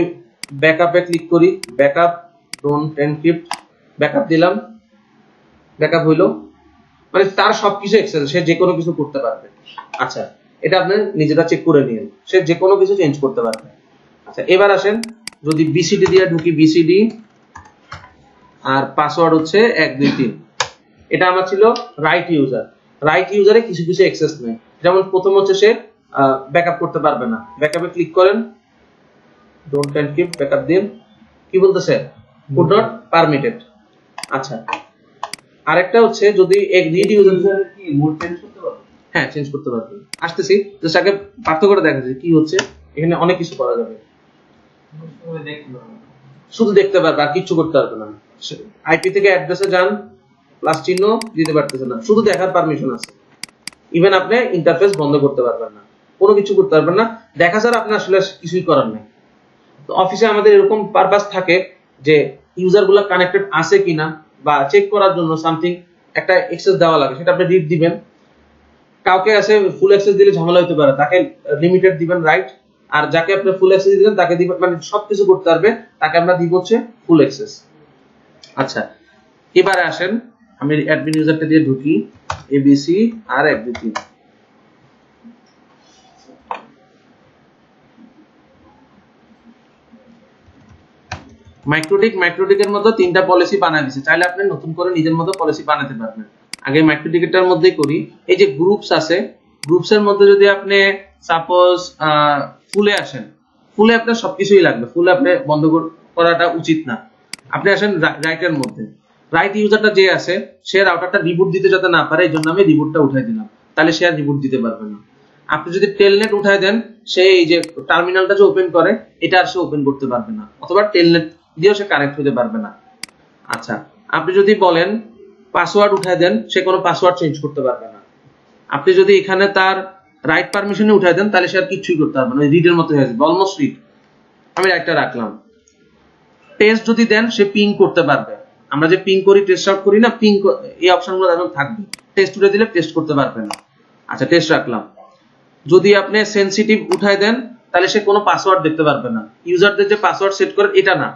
A: ব্যাকআপে ক্লিক করি, ব্যাকআপ ডোন্ট এনক্রিপ্ট, ব্যাকআপ দিলাম, ব্যাকআপ হইলো, মানে তার সবকিছু অ্যাক্সেস, সে যে কোনো কিছু করতে পারবে। আচ্ছা, এটা আপনি নিজেরা চেক করে নিন, সে যে কোনো কিছু চেঞ্জ করতে পারবে। আচ্ছা, এবার আসেন, যদি BCD দিয়ে ঢুকি, BCD আর পাসওয়ার্ড হচ্ছে 1 2 3, এটা আমার ছিল রাইট ইউজার। রাইট ইউজারে কিছু কিছু অ্যাক্সেস নেই, যেমন প্রথম হচ্ছে সে ব্যাকআপ করতে পারবে না, ব্যাকআপে ক্লিক করেন, ডোন্ট এনক্রিপ্ট, ব্যাকআপ দিন, কি বলতেছে? Could not permitted. আচ্ছা, আরেকটা হচ্ছে যদি এক রিড ইউজার
B: কি মোড চেঞ্জ করতে পারবে?
A: হ্যাঁ, চেঞ্জ করতে পারবে। আসতেছি, জাস্ট আগে পার্থক্যটা দেখা যায় কি হচ্ছে। এখানে অনেক কিছু করা যাবে, শুধু দেখতে পারবে আর কিছু করতে পারবে না। আইপি থেকে অ্যাড্রেসে যান, প্লাস চিহ্ন দিতে পারতেছে না, শুধু দেখার পারমিশন আছে। ইভেন আপনি ইন্টারফেস বন্ধ করতে পারবেন না, কোনো কিছু করতে পারবেন না, দেখা ছাড়া আপনি আসলে কিছুই করার নেই। তো অফিসে আমাদের এরকম পারপাস থাকে যে ইউজারগুলো কানেক্টেড আছে কিনা বা চেক করার জন্য সামথিং একটা অ্যাক্সেস দেওয়া লাগে, সেটা আপনি রিড দিবেন। কাউকে আছে ফুল অ্যাক্সেস দিলে ঝামেলা হতে পারে, তাকে লিমিটেড দিবেন, রাইট। আর যাকে আপনি ফুল অ্যাক্সেস দিবেন তাকে দিবেন, মানে সবকিছু করতে পারবে, তাকে আমরা দিব হচ্ছে ফুল অ্যাক্সেস। আচ্ছা, এবারে আসেন, আমি অ্যাডমিন ইউজারটা দিয়ে ঢুকি, ABC আর 1 2 3। মাইক্রোটিকের মধ্যে 3টা পলিসি বানায় দিয়েছে, চাইলে আপনি নতুন করে নিজের মতো পলিসি বানাতে পারবেন। আগে মাইক্রোটিকেটার মধ্যেই করি। এই যে গ্রুপস আছে, গ্রুপসের মধ্যে যদি আপনি সাপোজ ফুলে আসেন, ফুলে আপনার সবকিছুই লাগবে, ফুলে আপনি বন্ধ করাটা উচিত না। আপনি আসেন রাইটের মধ্যে, রাইট ইউজারটা যে আছে সে রাউটারটা রিবুট দিতে যাতে না পারে, এই জন্য আমি রিবুটটা উঠাই দিলাম, তাহলে সে আর রিবুট দিতে পারবে না। আপনি যদি টেলনেট উঠাই দেন, সে এই যে টার্মিনালটা যে ওপেন করে এটা আর সে ওপেন করতে পারবে না, অথবা টেলনেট দিয়েও সে কানেক্ট হতে পারবে না। আচ্ছা, আপনি যদি বলেন পাসওয়ার্ড উঠাই দেন, সে কোনো পাসওয়ার্ড চেঞ্জ করতে পারবে না। আপনি যদি এখানে তার রাইট পারমিশনে উঠাই দেন, তাহলে সে আর কিছুই করতে পারবে না, ওই রিডের মতো হয়ে যাবে, অলমোস্ট রিড। আমি রাইটটা রাখলাম। টেস্ট যদি দেন, সে পিং করতে পারবে। আমরা যে পিং করি, টেস্ট আউট করি না, পিং এই অপশনগুলো এখন থাকবে। টেস্ট উঠে দিলে টেস্ট করতে পারবে না। আচ্ছা, টেস্ট রাখলাম। যদি আপনি সেনসিটিভ উঠাই দেন, তাহলে সে কোনো পাসওয়ার্ড দেখতে পারবে না। ইউজারদের যে পাসওয়ার্ড সেট করে এটা না,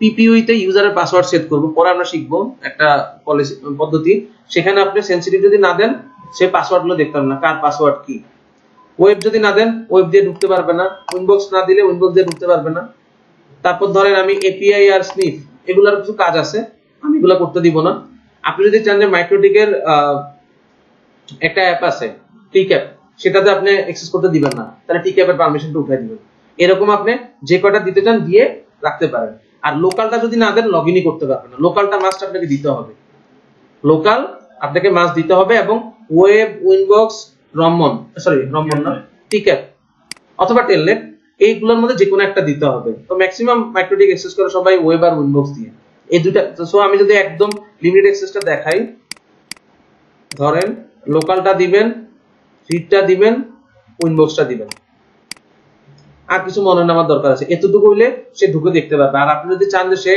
A: পিপিইউ তে ইউজারের পাসওয়ার্ড সেট করব, পরে আমরা শিখবো একটা পলিসি পদ্ধতি, সেখানে আপনি সেনসিটিভ যদি না দেন, সে পাসওয়ার্ডগুলো দেখতে পারবে না, কার পাসওয়ার্ড কি। ওয়েব যদি না দেন, ওয়েব দিয়ে ঢুকতে পারবে না। উইনবক্স না দিলে উইনবক্স দিয়ে ঢুকতে পারবে না। তারপর ধরেন আমি এপিআই আর স্নিফ, এগুলোর কিছু কাজ আছে, আমি এগুলো করতে দিব না। আপনি যদি চান যে মাইক্রোটিকের একটা অ্যাপ আছে টিক অ্যাপ, সেটাতে আপনি অ্যাক্সেস করতে দিবেন না, তাহলে টিক অ্যাপের পারমিশনটা উঠাই দিবেন। এরকম আপনি যে কয়টা দিতে চান দিয়ে রাখতে পারেন। আর লোকালটা যদি না দেন, লগইনই করতে পারবেন না। লোকালটা মাস্ট আপনাকে দিতে হবে, লোকাল আপনাকে মাস্ট দিতে হবে, এবং ওয়েব, উইনবক্স, রমন না, টিক অ্যাপ অথবা টেলনেট, এইগুলোর মধ্যে যে কোনো একটা দিতে হবে। তো ম্যাক্সিমাম মাইক্রোটিক অ্যাক্সেস করে সবাই ওয়েব আর উইনবক্স দিয়ে, এই দুইটা। সো আমি যদি একদম লিমিটেড অ্যাক্সেসটা দেখাই, ধরেন লোকালটা দিবেন, রিডটা দিবেন, উইনবক্সটা দিবেন, আর কিছু মনে নেওয়ার দরকার আছে। এতটুকু হইলে সে ঢুকে দেখতে পারবে। আর আপনি যদি চান যে সে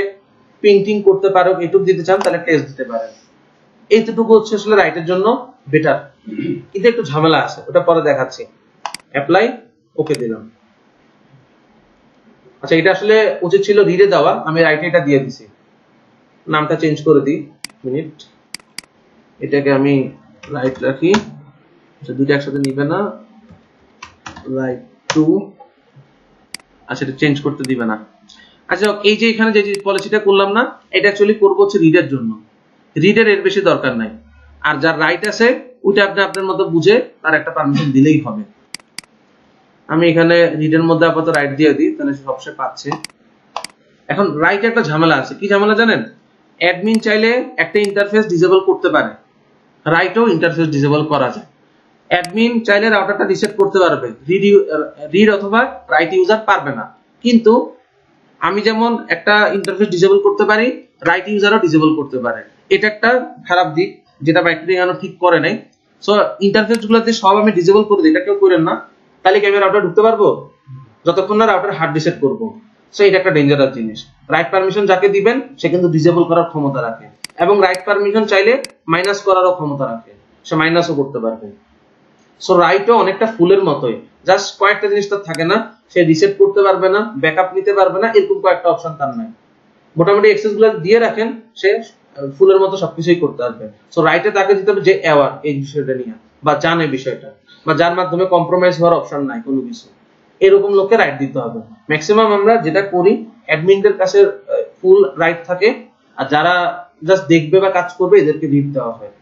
A: পেইন্টিং করতে পারো, এটুকু দিতে চান, তাহলে টেস্ট দিতে পারেন। এইটুকু হচ্ছে আসলে রাইটের জন্য বেটার, কিন্তু একটু ঝামেলা আছে, ওটা পরে দেখাচ্ছি। অ্যাপ্লাই, ওকে দিলাম। আচ্ছা, এটা আসলে উচিত ছিল রিডে দেওয়া, আমি রাইটে এটা দিয়ে দিছি। নামটা চেঞ্জ করে দিই, মিনিট, এটাকে আমি রাইট রাখি। আচ্ছা, দুটো একসাথে নিবে না, রাইট টু। আচ্ছা, এটা চেঞ্জ করতে দিবে না। আচ্ছা, এই যে এখানে যে পলিসিটা করলাম না, এটা অ্যাকচুয়ালি করবো হচ্ছে রিডের জন্য। রিডের এর বেশি দরকার নাই। আর যার রাইট আছে ওইটা আপনি আপনার মতো বুঝে তার একটা পারমিশন দিলেই হবে। আমি এখানে রিডের মধ্যে আপাতত রাইট দিয়ে দিই, তাহলে সে সবসময় পাচ্ছে। এখন রাইট একটা ঝামেলা আছে, কি ঝামেলা জানেন? অ্যাডমিন চাইলে একটা ইন্টারফেস ডিসেবল করতে পারে, রাইটও ইন্টারফেস ডিসেবল করা যায়। অ্যাডমিন চাইলে রাউটারটা রিসেট করতে পারবে, রিড অথবা রাইট ইউজার পারবে না। কিন্তু আমি যেমন একটা ইন্টারফেস ডিসেবল করতে পারি, রাইট ইউজারও ডিসেবল করতে পারে। এটা একটা খারাপ দিক যেটা ব্যাকটেরিয়া এখনো ঠিক করে নাই। সো ইন্টারফেস গুলোতে সব আমি ডিসেবল করে দিই, এটা কেউ করেন না। তাহলে কি আমি রাউটার ঢুকতে পারবো যতক্ষণ না রাউটার হার্ড রিসেট করবো। সো এটা একটা ডেঞ্জারাস জিনিস। রাইট পারমিশন যাকে দিবেন সে কিন্তু ডিসেবল করার ক্ষমতা রাখে, এবং রাইট পারমিশন চাইলে মাইনাস করারও ক্ষমতা রাখে, সে মাইনাসও করতে পারবে। সো রাইটও অনেকটা ফুলের মতোই, জাস্ট কয়েকটা জিনিস তার থাকে না, সে রিসেট করতে পারবে না, ব্যাকআপ নিতে পারবে না, এরকম কয়েকটা অপশন তার নাই। মোটামুটি এক্সেস গুলো দিয়ে রাখেন, সে ফুলের মতো সবকিছুই করতে পারবে। সো রাইটে তাকে দিতে হবে যে অ্যাওয়ার এই বিষয়টা নিয়ে, বা জানে বিষয়টা, বা যার মাধ্যমে কম্প্রোমাইজ হওয়ার অপশন নাই কোনো কিছু, এরকম লোককে রাইট দিতে হবে। ম্যাক্সিমাম আমরা যেটা করি অ্যাডমিনদের কাছে ফুল রাইট থাকে, আর যারা জাস্ট দেখবে বা কাজ করবে এদেরকে রিড দেওয়া হয়,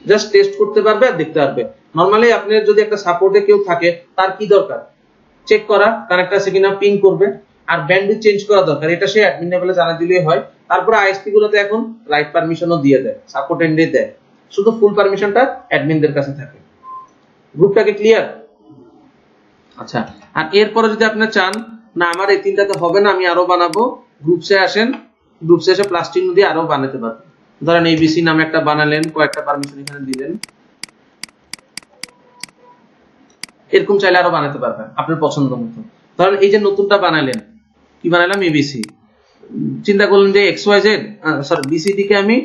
A: জাস্ট টেস্ট করতে পারবে আর দেখতে পারবে। নরমালি আপনার যদি একটা সাপোর্টে কেউ থাকে, তার কি দরকার চেক করা, কানেক্ট আছে কিনা, পিং করবে, আর ব্যান্ডউইথ চেঞ্জ করা দরকার, এটা সে অ্যাডমিন লেভেলে জানা দিলেই হয়। তারপরে আইএসপি গুলোতে এখন রাইট পারমিশনও দিয়ে দেয়, সাপোর্ট এন্ডে দেয়, শুধু ফুল পারমিশনটা অ্যাডমিনদের কাছে থাকে। গ্রুপটাকে ক্লিয়ার? আচ্ছা, আর এরপরে যদি আপনি চান না আমার এই তিনটাতে হবে না, আমি আরো বানাবো, গ্রুপসে আসেন, গ্রুপসে এসে প্লাস চিহ্ন দিয়ে আরো বানাতে পারবেন। ধরেন এবিসি নামে একটা বানালেন, কয়েকটা পারমিশন এখানে দিলেন, এরকম চাইলে আরো বানাতে পারবেন আপনার পছন্দ মতো। ধরেন এই যে নতুনটা বানালেন, কি বানালাম, এবিসি, চিন্তা করলেন যে X Y Z sorry BCD কে আমি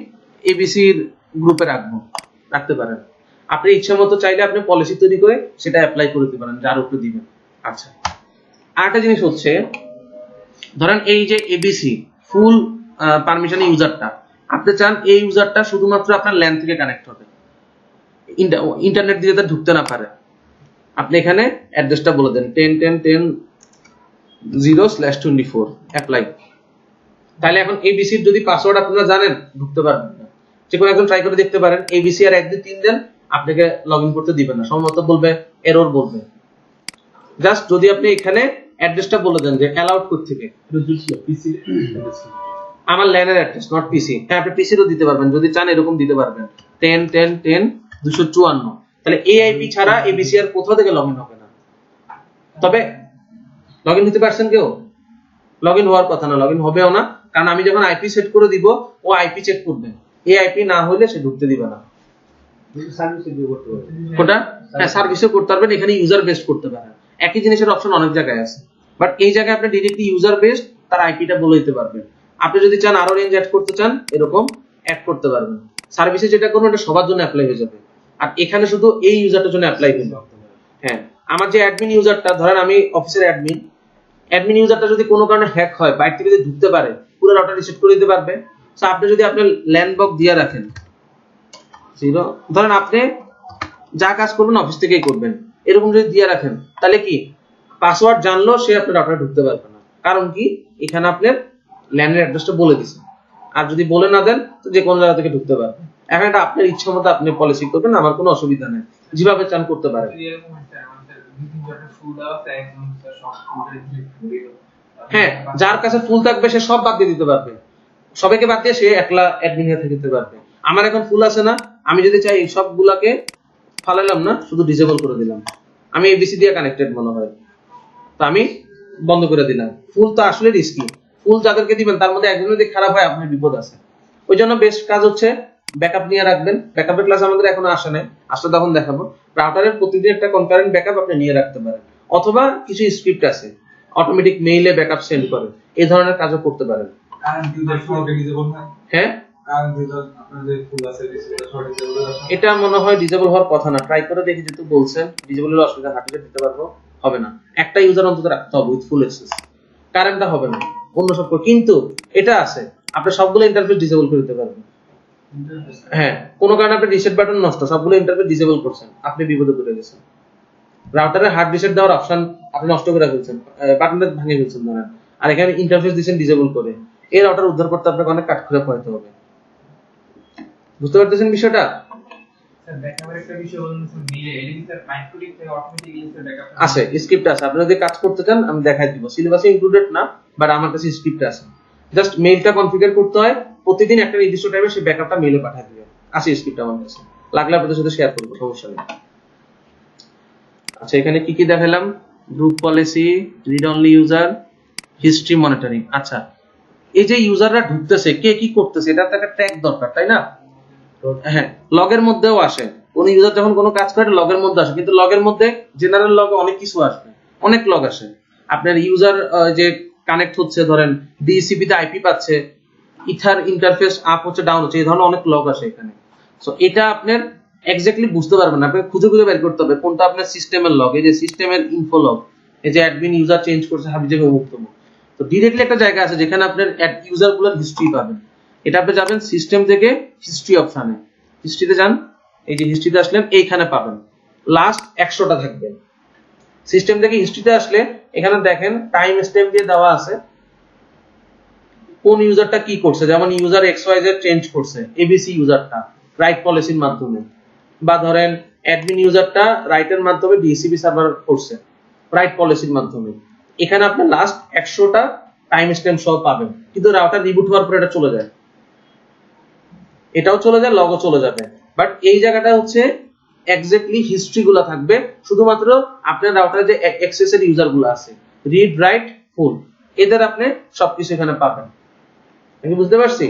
A: এবিসির গ্রুপে রাখতে পারেন। আপনি ইচ্ছা মতো চাইলে আপনি পলিসি তৈরি করে সেটা অ্যাপ্লাই করে দিতে পারেন, যার উপরে দিবেন। আচ্ছা, আরেকটা জিনিস হচ্ছে, ধরেন এই যে এবিসি ফুল পারমিশন ইউজারটা, আপনি চান এই ইউজারটা শুধুমাত্র আপনার ল্যান থেকে কানেক্ট হবে, ইন্টারনেট দিয়ে তার ঢুকতে না পারে। আপনি এখানে অ্যাড্রেসটা বলে দেন 10.10.10/24 অ্যাপ্লাই। তাহলে এখন এবিসি যদি পাসওয়ার্ড আপনারা জানেন, ঢুকতে পারবেন না। যে কোনো একজন ট্রাই করে দেখতে পারেন, এবিসি আর 1 2 3 দেন, আপনাকে লগইন করতে দিবেন না, সম্ভবত বলবে এরর বলবে। জাস্ট যদি আপনি এখানে অ্যাড্রেসটা বলে দেন যে অ্যালাউড কোড থেকে, আমার ল্যানের অ্যাড্রেস নট পিসি, হ্যাঁ আপনি পিসিরও দিতে পারবেন যদি চান, এরকম দিতে পারবেন 10.10.10/254। তাহলে এই আইপি ছাড়া এবিসি আর কোথাও থেকে লগইন হবে না। তবে লগইন দিতে পারছেন কেউ? লগইন হওয়ার কথা না, লগইন হবেও না, কারণ আমি যখন আইপি সেট করে দিব ও আইপি চেক করবে, এই আইপি না হলে সে ঢুকতে দিবে না। কোনটা? হ্যাঁ সার্ভিসও করতে পারবেন, এখানে ইউজার বেসড করতে পারেন। একই জিনিসের অপশন অনেক জায়গায় আছে, বাট এই জায়গায় আপনি ডাইরেক্টলি ইউজার বেসড তার আইপিটা বলে দিতে পারবেন। আপনি যদি চান আরো রেঞ্জ অ্যাড করতে চান, এরকম অ্যাড করতে পারবেন। সার্ভিসে যেটা করুন এটা সবার জন্য অ্যাপ্লাই হয়ে যাবে, আর এখানে শুধু এই ইউজারটার জন্য অ্যাপ্লাই হবে। হ্যাঁ, আমার যে অ্যাডমিন ইউজারটা, ধরেন আমি অফিসের অ্যাডমিন ইউজারটা যদি কোনো কারণে হ্যাক হয়, বাইরে থেকে যদি ঢুকতে পারে, পুরো রাউটার রিসেট করে দিতে পারবে। সো আপনি যদি আপনার ল্যান্ড বক্স দিয়ে রাখেন 0, ধরেন আপনি যা কাজ করবেন অফিস থেকেই করবেন, এরকম যদি দিয়ে রাখেন, তাহলে কি পাসওয়ার্ড জানলো সে আপনার রাউটারে ঢুকতে পারবে না। কারণ কি, এখানে আপনার ল্যান্ডের অ্যাড্রেসটা বলে দিয়েছে। আর যদি বলে না দেন তো যে কোনো জায়গা থেকে ঢুকতে পারবে। এখন এটা আপনার ইচ্ছা মতো আপনি পলিসি করবেন, আমার কোনো অসুবিধা নেই, যেভাবে চান করতে পারেন। হ্যাঁ, যার কাছে ফুল থাকবে সে সব বাদ দিয়ে দিতে পারবে, সবাইকে বাদ দিয়ে সে একলা অ্যাডমিন হয়ে থাকতে পারবে। আমার এখন ফুল আছে না, আমি যদি চাই এই সবগুলাকে ফালাইলাম না, শুধু ডিসেবল করে দিলাম, আমি এবিসি দিয়ে কানেক্টেড মনে হয়, তো আমি বন্ধ করে দিলাম। ফুল তো আসলে রিস্কি, ফুল যাদেরকে দিবেন তার মধ্যে একজন যদি খারাপ হয় আপনার বিপদ আছে। ওই জন্য বেস্ট কাজ হচ্ছে ব্যাকআপ নিয়ে রাখবেন। ব্যাকআপের ক্লাস আমাদের এখনো আসে নাই, আসলে তখন দেখাবো। রাউটারের প্রতিদিন একটা কনকারেন্ট ব্যাকআপ আপনি নিয়ে রাখতে পারেন, অথবা কিছু স্ক্রিপ্ট আছে অটোমেটিক মেইলে ব্যাকআপ সেন্ড করে, এই ধরনের কাজও করতে পারেন। হ্যাঁ, এটা মনে হয় ডিসেবল হওয়ার কথা না, ট্রাই করে দেখি, যেহেতু বলছেন ডিসেবল হলে অসুবিধা, হার্টিকে দিতে পারবো, হবে না। একটা ইউজার অন্তত রাখতে হবে উইথ ফুল অ্যাক্সেস, কারেন্টটা হবে না অন্য সব। কিন্তু এটা আছে, আপনি সবগুলো ইন্টারফেস ডিসেবল করে দিতে পারবেন। হ্যাঁ, কোনো কারণে আপনি রিসেট বাটন নষ্ট, সবগুলো ইন্টারফেস ডিসেবল করছেন, আপনি বিপদে পড়ে গেছেন। রাউটারে হার্ড রিসেট দেওয়ার অপশন আপনি নষ্ট করে ফেলছেন, বাটনটা ভেঙে ফেলছেন ধরেন, আর এখানে ইন্টারফেস দিয়েছেন ডিসেবল করে, এই রাউটার উদ্ধার করতে আপনাকে অনেক কাঠ করে পড়তে হবে। বুঝতে পারতেছেন বিষয়টা? আছে, স্ক্রিপ্ট আছে, আপনি যদি কাজ করতে চান আমি দেখাই দিব, সিলেবাসে ইনক্লুডেড না, বাট আমার কাছে স্ক্রিপ্ট আছে। জাস্ট মেইলটা কনফিগার করতে হয়, প্রতিদিন একটা নির্দিষ্ট টাইমে সেই ব্যাকআপটা মেইলে পাঠিয়ে দিবে, আছে স্ক্রিপ্ট আমার কাছে, লাগলে আপনাদের সাথে শেয়ার করবো, সমস্যা নেই। আচ্ছা, এখানে কি কি দেখালাম? Group policy, read only user, history monitoring. আচ্ছা, এই যে ইউজাররা ঢুকতেছে কে কি করতেছে এটা একটা ট্র্যাক দরকার, তাই না? হ্যাঁ, লগের মধ্যেও আসে, কোন ইউজার যখন কোনো কাজ করে লগের মধ্যে আসে, কিন্তু লগের মধ্যে জেনারেল লগে অনেক কিছু আসবে, অনেক লগ আসে। আপনার ইউজার যে কানেক্ট হচ্ছে, ধরেন ডিসিপি তে আইপি পাচ্ছে, ইথার ইন্টারফেস আপ হচ্ছে ডাউন হচ্ছে, এই ধরনের অনেক লগ আসে এখানে। সো এটা আপনার এক্স্যাক্টলি বুঝতে পারবেন না, আপনাকে খুঁজে খুঁজে বের করতে হবে কোনটা আপনার সিস্টেমের লগ। এই যে সিস্টেমের ইনফো লগ, এই যে অ্যাডমিন ইউজার চেঞ্জ করছে হাবিজাবি মুক্তম, তো ডিরেক্টলি একটা জায়গা আছে যেখানে আপনার ইউজার গুলোর হিস্ট্রি পাবেন। এটা আপনি যাবেন সিস্টেম থেকে হিস্ট্রি অপশনে, হিস্ট্রিতে যান, এই যে হিস্ট্রিতে আসলেন এইখানে পাবেন লাস্ট 100টা থাকবে। সিস্টেম থেকে হিস্ট্রিতে আসলে এখানে দেখেন টাইম স্ট্যাম্প দিয়ে দেওয়া আছে কোন ইউজারটা কি করছে, যেমন ইউজার এক্সওয়াইজেড চেঞ্জ করছে এবিসি ইউজারটা রাইট পলিসির মাধ্যমে, বা ধরেন অ্যাডমিন ইউজারটা রাইটের মাধ্যমে ডিসিপি সার্ভার করছে রাইট পলিসির মাধ্যমে। এখানে আপনি লাস্ট 100টা টাইম স্ট্যাম্প সহ পাবেন, কিন্তু রাউটার রিবুট হওয়ার পর এটা চলে যায়, এটাও চলে যায়, লগও চলে যাবে। বাট এই জায়গাটা হচ্ছে এক্স্যাক্টলি হিস্ট্রি গুলা থাকবে শুধুমাত্র আপনার রাউটারে যে অ্যাক্সেসের ইউজার গুলো আছে, রিড রাইট ফুল, এদের আপনি সবকিছু এখানে পাবেন। আমি বুঝতে পারছি?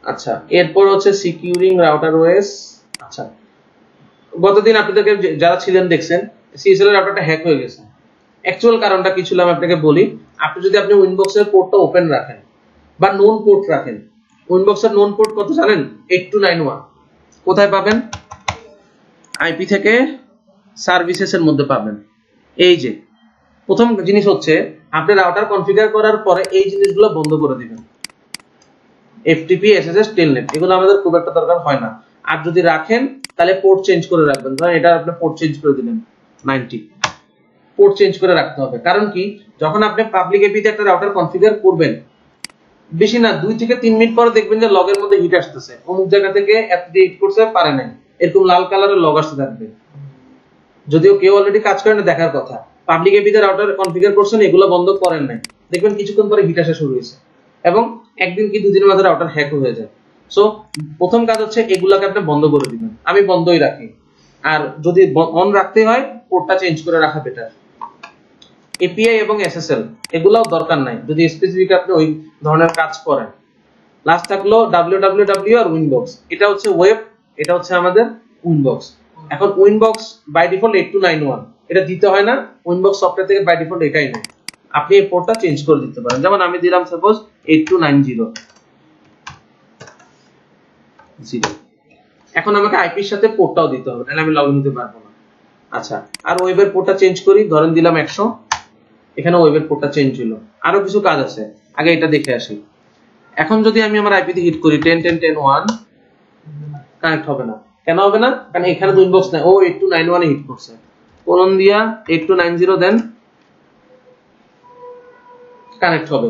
A: আচ্ছা, এরপর হচ্ছে সিকিউরিং রাউটার ওএস। আচ্ছা, গতদিন আপনাদেরকে যারা ছিলেন দেখছেন সিএসএল এর রাউটারটা হ্যাক হয়ে গেছে। অ্যাকচুয়াল কারণটা কি ছিল আমি আপনাকে বলি। আপনি যদি উইনবক্সের পোর্টটা ওপেন রাখেন বা নোন পোর্ট রাখেন, উইনবক্সের নোন পোর্ট কত জানেন? 8291। কোথায় পাবেন? আইপি থেকে সার্ভিসেস এর মধ্যে পাবেন। এই যে প্রথম জিনিস হচ্ছে আপনি রাউটার কনফিগার করার পরে এই জিনিসগুলো বন্ধ করে দিবেন, এফটিপি এসএসএস টেলনেট এগুলো আমাদের খুব একটা দরকার হয় না। আর যদি রাখেন তাহলে পোর্ট চেঞ্জ করে রাখবেন। ধরেন এটা আপনি পোর্ট চেঞ্জ করে দিলেন 90, পোর্ট চেঞ্জ করে রাখতে হবে। কারণ কি, যখন আপনি পাবলিক এপি তে একটা রাউটার কনফিগার করবেন, বেশি না 2 থেকে 3 মিনিট পরে দেখবেন যে লগের মধ্যে হিট আসতেছে, অমুক জায়গা থেকে এতটি হিট করতে পারে নাই, এরকম লাল কালারের লগ আসতে থাকবে। যদিও কেউ অলরেডি কাজ করে না দেখার কথা, পাবলিক এপি তে রাউটার কনফিগার করছেন, এগুলো বন্ধ করেন নাই, দেখবেন কিছুক্ষণ পরে হিট আসা শুরু হয়েছে, এবং একদিন কি দুদিনের মধ্যে রাউটার হ্যাক হয়ে যায়। সো প্রথম কাজ হচ্ছে এগুলাকে আপনি বন্ধ করে দিবেন। আমি বন্ধই রাখি, আর যদি অন রাখতে হয় পোর্টটা চেঞ্জ করে রাখা বেটার। এপিআই এবং এসএসএল এগুলাও দরকার নাই যদি স্পেসিফিক আপনি ওই ধরনের কাজ করেন। লাস্ট থাকলো www আর উইনবক্স, এটা হচ্ছে ওয়েব, এটা হচ্ছে আমাদের উইনবক্স। এখন উইনবক্স বাই ডিফল্ট 8291, এটা দিতে হয় না, উইনবক্স সফটওয়্যার থেকে বাই ডিফল্ট এটাই নেয়। আপনি এই পোর্টটা চেঞ্জ করে দিতে পারেন, যেমন আমি দিলাম সাপোজ 8290। এখন আমাকে আইপির সাথে পোর্টটাও দিতে হবে, নাহলে আমি লগ ইন হতে পারবো না। আচ্ছা, আর ওয়েবের পোর্টটা চেঞ্জ করি, ধরেন দিলাম 100, এখানে ওয়েবের পোর্টটা চেঞ্জ হলো। আরো কিছু কাজ আছে, আগে এটা দেখে আসি। এখন যদি আমি আমার আইপি তে হিট করি 10.10.10.1, কানেক্ট হবে না। কেন হবে না? কারণ এখানে তো ইনবক্স নাই, ও 8291 এ হিট করছে, কোলন দিয়া 8290 দেন কানেক্ট হবে।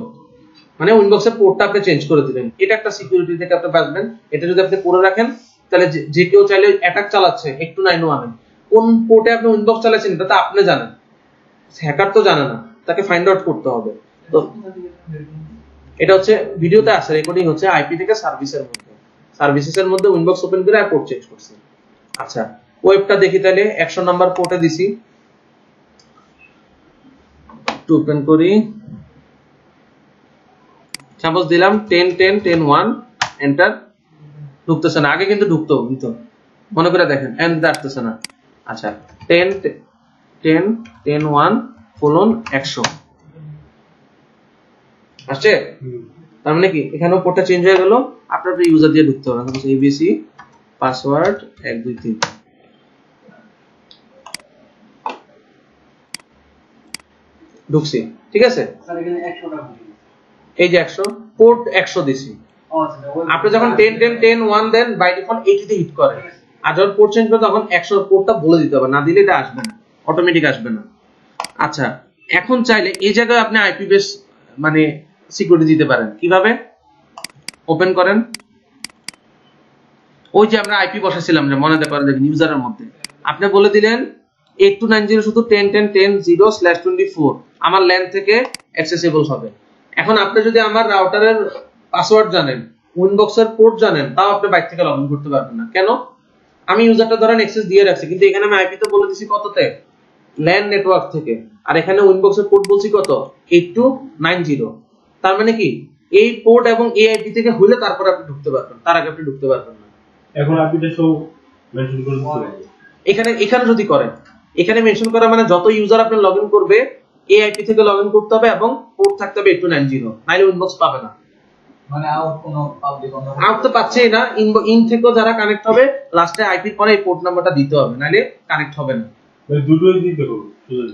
A: মানে উইনবক্সের পোর্টটা আপনি চেঞ্জ করে দিবেন, এটা একটা সিকিউরিটি থেকে আপনি বাঁচবেন। এটা যদি আপনি করে রাখেন তাহলে যে কেউ চাইলে অ্যাটাক চালাচ্ছে 8291 এ, কোন পোর্টে আপনি উইনবক্স চালাচ্ছেন এটা তো আপনি জানেন, হ্যাকার তো জানে না, তাকে ফাইন্ড আউট করতে হবে। তো এটা হচ্ছে ভিডিওতে আছে, রেকর্ডিং হচ্ছে আইপি থেকে সার্ভিসের মধ্যে, সার্ভিসেসের মধ্যে উইনবক্স ওপেন করে পোর্ট চেঞ্জ করছি। আচ্ছা, ওয়েবটা দেখি তাহলে 100 নাম্বার পোর্টে দিছি, একটু ওপেন করি, সাপোজ দিলাম 10.10.10.1, এন্টার। ঢুকতেছে না, আগে কিন্তু ঢুকতো, কিন্তু মনে করে দেখেন এন্টার আসতেছে না। আচ্ছা, 10.10.10.1:100 আসছে। তার মানে কি এখানেও পোর্টটা চেঞ্জ হয়ে গেল, আপনার ইউজার দিয়ে ঢুকতে হবে। তারপর এবিসি পাসওয়ার্ড 1 2 3 ঢুকছি, ঠিক আছে।
B: স্যার এখানে 100টা ভুল।
A: এই যে 100 পোর্ট 100 দিছি। আপনি যখন 10.10.10.1 দেন বাই ডিফল্ট 80 তে হিট করে, আর যখন পোর্ট চেঞ্জ করে তখন 100 পোর্টটা বলে দিতে হবে, না দিলে এটা আসবে না, অটোমেটিক আসবে না। আচ্ছা, এখন চাইলে এই জায়গায় আপনি আইপি বেস মানে সিকিউরিটি দিতে পারেন। কিভাবে? ওপেন করেন, ওই যে আমরা আইপি বসাইছিলাম যে মনে রাখতে পারেন, দেখেন ইউজারের মধ্যে আপনি বলে দিলেন 8290 শুধু 10.10.10/24 আমার ল্যান থেকে অ্যাক্সেসিবল হবে। এখন আপনি যদি আমার রাউটারের পাসওয়ার্ড জানেন, উইনবক্সের পোর্ট জানেন, তাও আপনি বাইরে থেকে লগ ইন করতে পারবেন না। কেন? আমি ইউজারটা ধরেন অ্যাক্সেস দিয়ে রাখছি, কিন্তু এখানে আমি আইপি তো বলে দিছি কততে, ল্যান নেটওয়ার্ক থেকে, আর এখানে উইনবক্সের পোর্ট বলছি কত, 8290। তার মানে কি এই পোর্ট এবং এই আইপি থেকে হলে তারপর আপনি ঢুকতে পারবেন, তার আগে আপনি ঢুকতে পারবেন না।
B: এখন আপনি এটা সব মেনশন করে দিতে হবে।
A: এখানে যদি করেন, এখানে মেনশন করা মানে যত ইউজার আপনি লগইন করবে এই আইপি থেকে লগইন করতে হবে এবং পোর্ট থাকতে হবে 8290, নাইলে উইনবক্স পাবে না।
D: মানে আউট কোনো পাবলিক
A: আউট তো পাচ্ছেই না, ইন থেকেও যারা কানেক্ট হবে লাস্টে আইপির পরে এই পোর্ট নাম্বারটা দিতে হবে, নাইলে কানেক্ট হবে না।
B: মানে দুটোই দিতে হবে,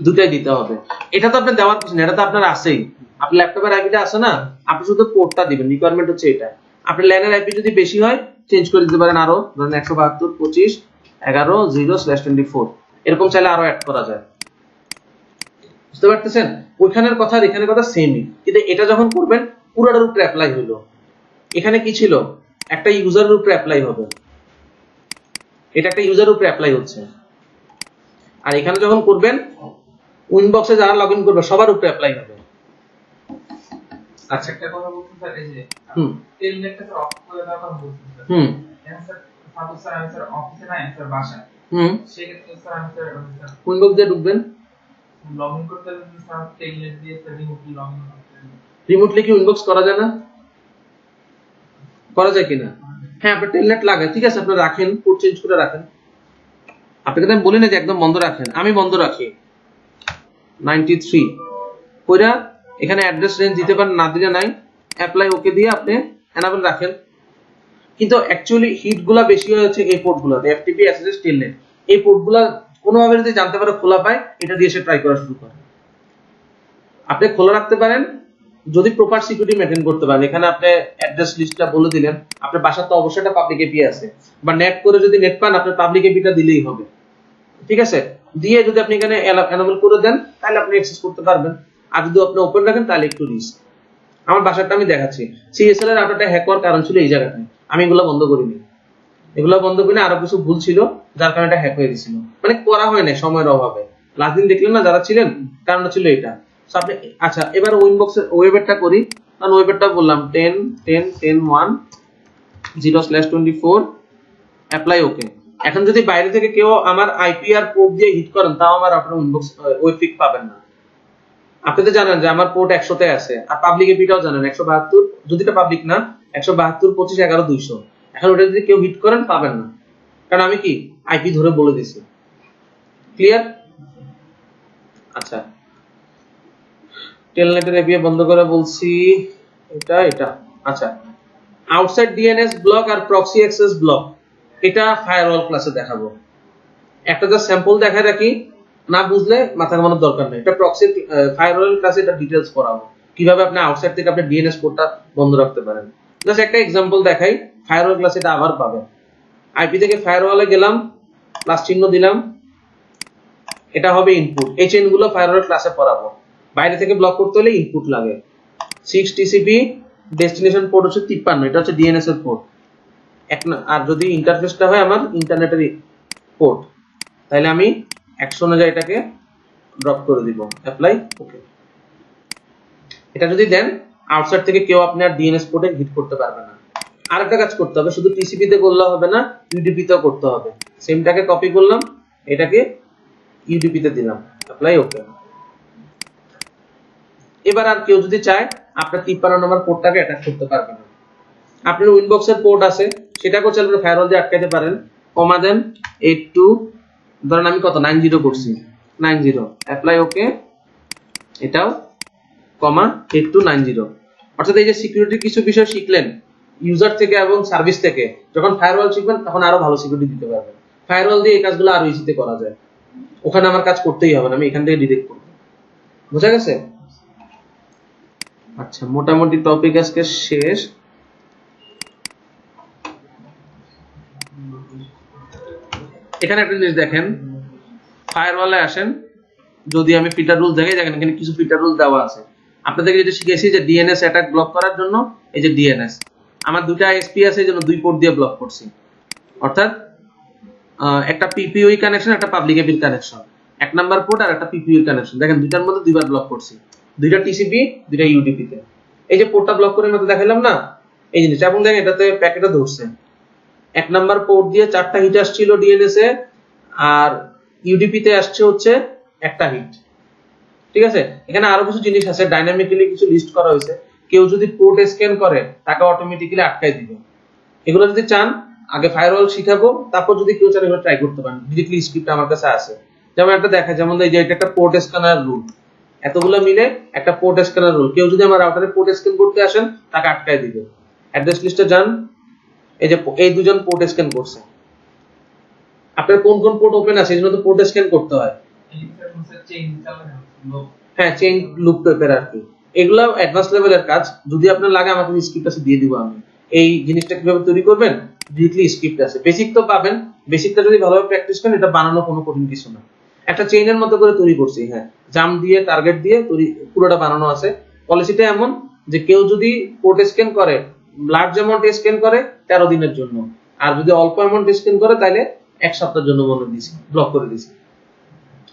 A: দুটাই দিতে হবে। এটা তো আপনি দেওয়ার কিছু না, এটা তো আপনার আছেই, আপনার ল্যাপটপের আইপিটা আছে না, আপনি শুধু পোর্টটা দিবেন। রিকোয়ারমেন্ট হচ্ছে এটা। আপনার ল্যানের আইপি যদি বেশি হয় চেঞ্জ করে দিতে পারেন, আরো ধরেন 172.25.11.0/24 এরকম চাইলে আরো অ্যাড করা যায়। বুঝতে পারতেছেন? ওইখানের কথা আর এখানের কথা সেমই, কিন্তু এটা যখন করবেন পুরোটার উপরে অ্যাপ্লাই হলো। এখানে কি ছিল, একটা ইউজারের উপরে অ্যাপ্লাই হবে, এটা একটা ইউজারের উপরে অ্যাপ্লাই হচ্ছে। আর এখানে যখন করবেন উইনবক্সে যারা লগইন করবে সবার উপরে অ্যাপ্লাই হবে। আচ্ছা,
C: একটা কথা বলছেন স্যার, এই যে
A: হুম
C: টেলনেটটা স্যার অফ করে দেওয়ার কথা বলছেন স্যার।
A: হুম
C: স্যার সাপোজ স্যার আমি স্যার অফিসে নাই, স্যার বাসায়,
A: হুম
C: সেক্ষেত্রে স্যার আমি স্যার
A: উইনবক্স দিয়ে ঢুকবেন।
C: লগ ইন করতে হলে স্যার টেলনেট দিয়ে স্যার রিমোটলি লগ ইন করতে হবে।
A: রিমোটলি কি উইনবক্স করা যায় না? করা যায় কিনা? হ্যাঁ, আপনার টেলনেট লাগে, ঠিক আছে, আপনি রাখেন, পোর্ট চেঞ্জ করে রাখেন। আপনাকে তো আমি বলি না যে একদম বন্ধ রাখেন, আমি বন্ধ রাখি 93 কইরা এখানে অ্যাড্রেস রেঞ্জ দিতে পারেন, না দিলে নাই, অ্যাপ্লাই ওকে দিয়ে আপনি এনাবেল রাখেন। কিন্তু অ্যাকচুয়ালি হিটগুলা বেশি হয়েছে এই পোর্টগুলোতে, এফটিপি, এসএসএস, টেলনেট। এই পোর্টগুলা কোনোভাবে যদি জানতে পারে খোলা পায়, এটা দিয়ে সে ট্রাই করা শুরু করে। আপনি খোলা রাখতে পারেন যদি প্রপার সিকিউরিটি মেইনটেইন করতে পারেন। এখানে আপনি অ্যাড্রেস লিস্টটা বলে দিলেন, আপনার বাসার তো অবশ্যই একটা পাবলিক এপি আছে, বা নেট করে যদি নেট পান আপনার পাবলিক এপিটা দিলেই হবে, ঠিক আছে। দিয়ে যদি আপনি এখানে এনাবেল করে দেন তাহলে আপনি অ্যাক্সেস করতে পারবেন। আর যদি আপনি ওপেন রাখেন তাহলে একটু রিস্ক। আমার বাসারটা আমি দেখাচ্ছি, সিএসএল এর আউটটা হ্যাক হওয়ার কারণ ছিল এই জায়গাটায়, আমি এগুলো বন্ধ করিনি, এগুলো বন্ধ করিনি, আরো কিছু ভুল ছিল যার কারণে এটা হ্যাক হয়ে গেছিল, মানে করা হয় না সময়ের অভাবে। লাস্ট দিন দেখলেন না যারা ছিলেন, কারণটা ছিল এটা। আপনি আচ্ছা, এবার উইনবক্সের ওয়েবেরটা করি, কারণ ওয়েবেরটা বললাম 10.10.1.0/24 অ্যাপ্লাই ওকে। এখন যদি বাইরে থেকে কেউ আমার আইপি আর পোর্ট দিয়ে হিট করেন, তাও আমার আপনার উইনবক্স ওয়েব পিক পাবেন না। আপনি তো জানেন যে আমার পোর্ট 100 তে আছে, আর পাবলিক এপিটাও জানেন 172, যদি এটা পাবলিক না 172.25.11.200। এখন ওটা যদি কেউ হিট করেন পাবেন না, কারণ আমি কি আইপি ধরে বলে দিছি। ক্লিয়ার? আচ্ছা, টেলনেটের এপিআই বন্ধ করে বলছি, এটা আচ্ছা, আউটসাইড ডিএনএস ব্লক আর প্রক্সি অ্যাক্সেস ব্লক, এটা ফায়ারওয়াল ক্লাসে দেখাবো। একটা যা স্যাম্পল দেখায় রাখি, না বুঝলে মাথা ঘামানোর দরকার নেই। এটা প্রক্সি ফায়ারওয়াল ক্লাসে এটা ডিটেইলস করাবো, কিভাবে আপনি আউটসাইড থেকে আপনি ডিএনএস পোর্টটা বন্ধ রাখতে পারেন। জাস্ট একটা एग्जांपल দেখাই, ফায়ারওয়াল ক্লাসে এটা আবার পাবেন। আইপি থেকে ফায়ারওয়ালে গেলাম, প্লাস চিহ্ন দিলাম, এটা হবে ইনপুট। এই চেইনগুলো ফায়ারওয়াল ক্লাসে পড়াবো। বাইরে থেকে ব্লক করতে হলে ইনপুট লাগে। 6 টিসিপি, ডেস্টিনেশন পোর্ট হচ্ছে 53, এটা হচ্ছে ডিএনএস এর পোর্ট। আর যদি ইন্টারফেসটা হয় আমার ইন্টারনেটের পোর্ট, তাহলে আমি 100 অনুযায়ী এটাকে ড্রপ করে দিব, অ্যাপ্লাই ওকে। এটা যদি দেন আউটসাইড থেকে কেউ আপনার ডিএনএস পোর্টে হিট করতে পারবে না। আরেকটা কাজ করতে হবে, শুধু টিসিপি তে করলে হবে না, ইউডিপি তেও করতে হবে। সেমটাকে কপি করলাম, এটাকে ইউডিপি তে দিলাম, অ্যাপ্লাই ওকে। এবার আর কেউ যদি চায় আপনার 53 নম্বর পোর্টটাকে অ্যাটাক করতে পারবে না। আপনার উইনবক্সের পোর্ট আছে, সেটাকেও চাইলে ফায়ারওয়াল দিয়ে আটকাতে পারেন। কমা দেন 82, ধরেন আমি কত 90 করছি, 90, অ্যাপ্লাই ওকে। এটাও কমা 8290। অর্থাৎ এই যে সিকিউরিটির কিছু বিষয় শিখলেন ইউজার থেকে এবং সার্ভিস থেকে, যখন ফায়ারওয়াল শিখবেন তখন আরো ভালো সিকিউরিটি দিতে পারবেন। ফায়ারওয়াল দিয়ে এই কাজগুলো আরো ইজিতে করা যায়। ওখানে আমার কাজ করতেই হবে না, আমি এখান থেকে ডিরেক্ট করব। বুঝা গেছে? আচ্ছা, মোটামুটি টপিক আজকে শেষ। এখানে একটা জিনিস দেখেন, ফায়ারওয়ালে আসেন, যদি আমি ফিল্টার রুল দেখাই, দেখেন এখানে কিছু ফিল্টার রুল দেওয়া আছে। আপনাদেরকে যেটা শিখেছি যে ডিএনএস অ্যাটাক ব্লক করার জন্য, এই যে ডিএনএস আমার দুটো আইএসপি আছে, এই জন্য 2 পোর্ট দিয়ে ব্লক করছি। অর্থাৎ একটা পিপিইউ কানেকশন, একটা পাবলিক এপির কানেকশন, 1 নাম্বার পোর্ট আর একটা পিপিইউ কানেকশন। দেখেন দুইটার মধ্যে দুইবার ব্লক করছি, দুইটা টিসিপি, দুইটা ইউডিপি তে। এই যে পোর্টটা ব্লক করে মতো দেখাইলাম না, এই জিনিস। এবং দেখেন এটাতে প্যাকেটে ধরছে, 1 নাম্বার পোর্ট দিয়ে 4টা হিট আসছিল ডিএনএস এ, আর ইউডিপি তে আসছে হচ্ছে একটা হিট। ঠিক আছে, এখানে আরো কিছু জিনিস আছে, ডাইনামিক্যালি কিছু লিস্ট করা হয়েছে। কেউ যদি পোর্ট স্ক্যান করে তাকে অটোমেটিক্যালি আটকাই দিবে। এগুলো যদি চান আগে ফায়ারওয়াল শিখাবো, তারপর যদি কেউ চান এগুলো ট্রাই করতে পারেন। ডিরেক্টলি স্ক্রিপ্ট আমার কাছে আছে। যেমন একটা দেখা, যেমন এই যে এটা একটা পোর্ট স্ক্যানার রুল, এতগুলো মিলে একটা পোর্ট স্ক্যানার রুল। কেউ যদি আমার রাউটারে পোর্ট স্ক্যান করতে আসেন তাকে আটকাই দিবে। অ্যাড্রেস লিস্টে যান, এই যে এই দুজন পোর্ট স্ক্যান করছে, আপনার কোন কোন পোর্ট ওপেন আছে এজন্য তো পোর্ট স্ক্যান করতে হয়। হ্যাঁ, চেইন লুপ টাইপের আর কি। এগুলো অ্যাডভান্স লেভেলের কাজ। যদি আপনার লাগে আমাকে স্ক্রিপ্ট আছে দিয়ে দিব আমি। এই জিনিসটা কিভাবে তৈরি করবেন ডিরেক্টলি স্ক্রিপ্ট আছে। বেসিক তো পাবেন, বেসিকটা যদি ভালোভাবে প্র্যাকটিস করেন এটা বানানো কোনো কঠিন কিছু না। একটা চেইনের মতো করে তৈরি করছি, হ্যাঁ, জাম দিয়ে টার্গেট দিয়ে তৈরি পুরোটা বানানো আছে। পলিসিটা এমন যে কেউ যদি পোর্ট স্ক্যান করে, লার্জ অ্যামাউন্ট স্ক্যান করে 13 দিনের জন্য, আর যদি অল্প অ্যামাউন্ট স্ক্যান করে তাহলে 1 সপ্তাহের জন্য মনে দিছি, ব্লক করে দিছি।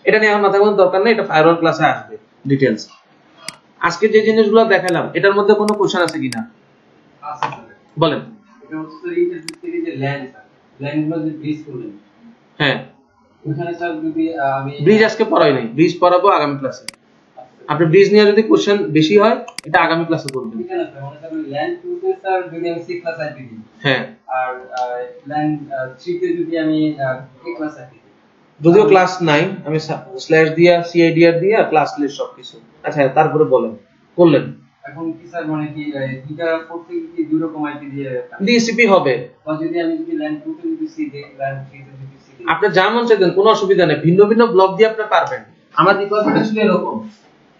A: এটা নিয়ে আমার মাথায় কোনো দরকার নেই, এটা ফায়ারওয়াল ক্লাসে আসবে ডিটেইলস। আজকে যে জিনিসগুলো দেখালাম এটার মধ্যে কোনো কোশ্চেন আছে কিনা
B: আছে স্যার।
A: বলেন।
B: এটা হচ্ছে ইন্টারভিউ থেকে যে ল্যান্ড স্যার, ল্যান্ডগুলো যে ব্রিজ করলেন,
A: হ্যাঁ,
B: ওখানে স্যার যদি আমি
A: ব্রিজ আজকে পড়াই নাই, ব্রিজ পড়াবো আগামী ক্লাসে। আপনি ব্রিজ নিয়ে যদি কোশ্চেন বেশি হয় এটা আগামী ক্লাসে করবেন।
B: ঠিক আছে স্যার, মানে স্যার ল্যান্ড 2 তে স্যার যদি আমি সি ক্লাস আইপি দিই,
A: হ্যাঁ,
B: আর ল্যান্ড 3 তে যদি আমি এ ক্লাস আইপি দিই,
A: যদিও ক্লাস নাই, আমি স্ল্যাশ দিয়া সিআইডিআর দিয়া ক্লাস লিস্ট সবকিছু। আচ্ছা, তারপরে বলেন করলেন
B: এখন কি স্যার মানে কি দুইটা পোর্ট থেকে কি দুই রকম আইপি দিয়ে
A: ডিসিপি হবে।
B: বা যদি আমি যদি ল্যান্ড 2 তে যদি সি দিই, ল্যান্ড 3 তে যদি সি দিই,
A: আপনি যা মন চাই দেন, কোনো অসুবিধা নেই। ভিন্ন ভিন্ন ব্লক দিয়ে আপনি পারবেন। আমার রিকোয়ারমেন্ট ছিল এরকম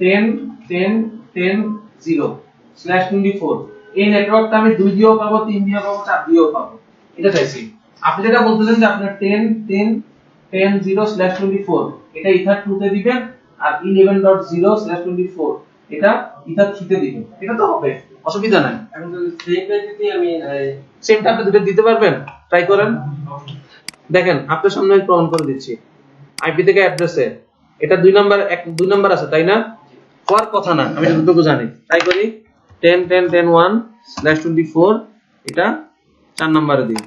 A: 10 10 10 0/24। এই নেটওয়ার্কটা আমি 2 দিয়েও পাবো, 3 দিয়েও পাবো, 4 দিয়েও পাবো, এটা চাইছি। আপনি যেটা বলতেছেন যে আপনার 10 10 10 0/24 এটা ইথার 2 তে দিবেন, আর 11.0/24 এটা ইথার 3 তে দিবেন, এটা তো হবে, অসুবিধা নাই।
B: এখন যদি সেমটা যদি আমি
A: সেমটা আপনি দুটো দিতে পারবেন, ট্রাই করেন। দেখেন আপনার সামনে আমি প্রমাণ করে দিচ্ছি। আইপি থেকে অ্যাড্রেসে এটা 2 নাম্বার আছে, তাই না? হওয়ার কথা না, আমি যতটুকু জানি। ট্রাই করি 10 10 10 1/24 এটা 4 নম্বরে দিই,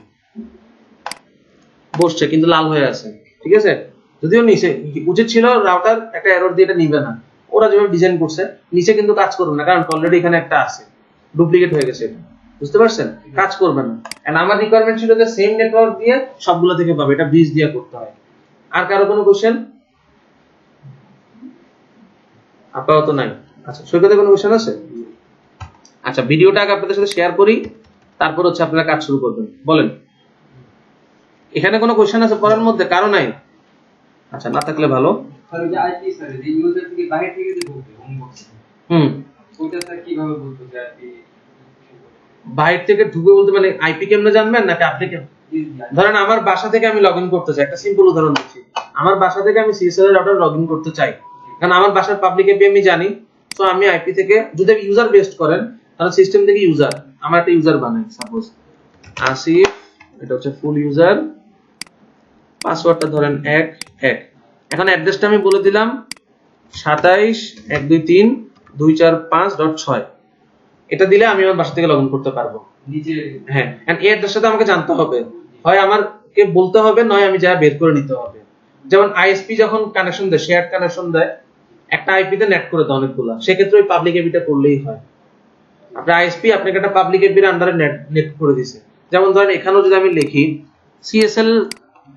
A: বসছে কিন্তু লাল হয়ে আছে, ঠিক আছে? যদিও নিচে উচিত ছিল রাউটার একটা এরর দিয়ে এটা নিবে না, ওরা যেভাবে ডিজাইন করছে নিচে কিন্তু কাজ করবে না, কারণ অলরেডি এখানে একটা আছে, ডুপ্লিকেট হয়ে গেছে এটা, বুঝতে পারছেন? কাজ করবে না। এন্ড আমার রিকোয়ারমেন্ট ছিল যে সেম নেটওয়ার্ক দিয়ে সবগুলো থেকে পাবে, এটা ব্রিজ দিয়ে করতে হয়। আর কারো কোনো কোশ্চেন? আপাতত নাই। আচ্ছা, সৈকতে কোনো কোশ্চেন আছে? আচ্ছা, ভিডিওটা আগে আপনাদের সাথে শেয়ার করি, তারপর হচ্ছে আপনারা কাজ শুরু করবেন। বলেন, এখানে কোনো কোশ্চেন আছে পড়ার মধ্যে? কারো নাই? আচ্ছা, না থাকলে ভালো।
B: স্যার ওই যে আইপি স্যার যে ইউজার থেকে বাইরে থেকে যে বলতে হোম বক্স, ওটা স্যার কিভাবে বলতো যে আইপি
A: বাইরে থেকে ঢুকে বলতে মানে আইপি কেমনে জানবেন নাকি আপনি কেমন? ধরেন আমার বাসা থেকে আমি লগইন করতে চাই, একটা সিম্পল উদাহরণ দিচ্ছি। আমার বাসা থেকে আমি সিএসএল এর রাউটার লগইন করতে চাই, কারণ আমার বাসার পাবলিক এপি আমি জানি। সো আমি আইপি থেকে, যদি ইউজার বেসড করেন তাহলে সিস্টেম থেকে ইউজার, আমার একটা ইউজার বানাই, সাপোজ আসিফ, এটা হচ্ছে ফুল ইউজার, পাসওয়ার্ডটা ধরেন 1 1। এখন অ্যাড্রেসটা আমি বলে দিলাম 27.123.245.6। এটা দিলে আমি আমার বাসা থেকে লগইন করতে পারবো
B: নিচে।
A: হ্যাঁ, এন্ড এই অ্যাড্রেসটা তো আমাকে জানতে হবে, হয় আমাকে বলতে হবে, নয় আমি যা বের করে নিতে হবে। যেমন আইএসপি যখন কানেকশন দেয়, শেয়ার্ড কানেকশন দেয়, একটা আইপি তে নেট করে দেয় অনেকগুলা, সেক্ষেত্রে ওই পাবলিক এপিটা করলেই হয়। আপনার আইএসপি আপনাকে একটা পাবলিক এপির আন্ডারে নেট করে দিছে। যেমন ধরেন এখানেও যদি আমি লিখি সিএসএল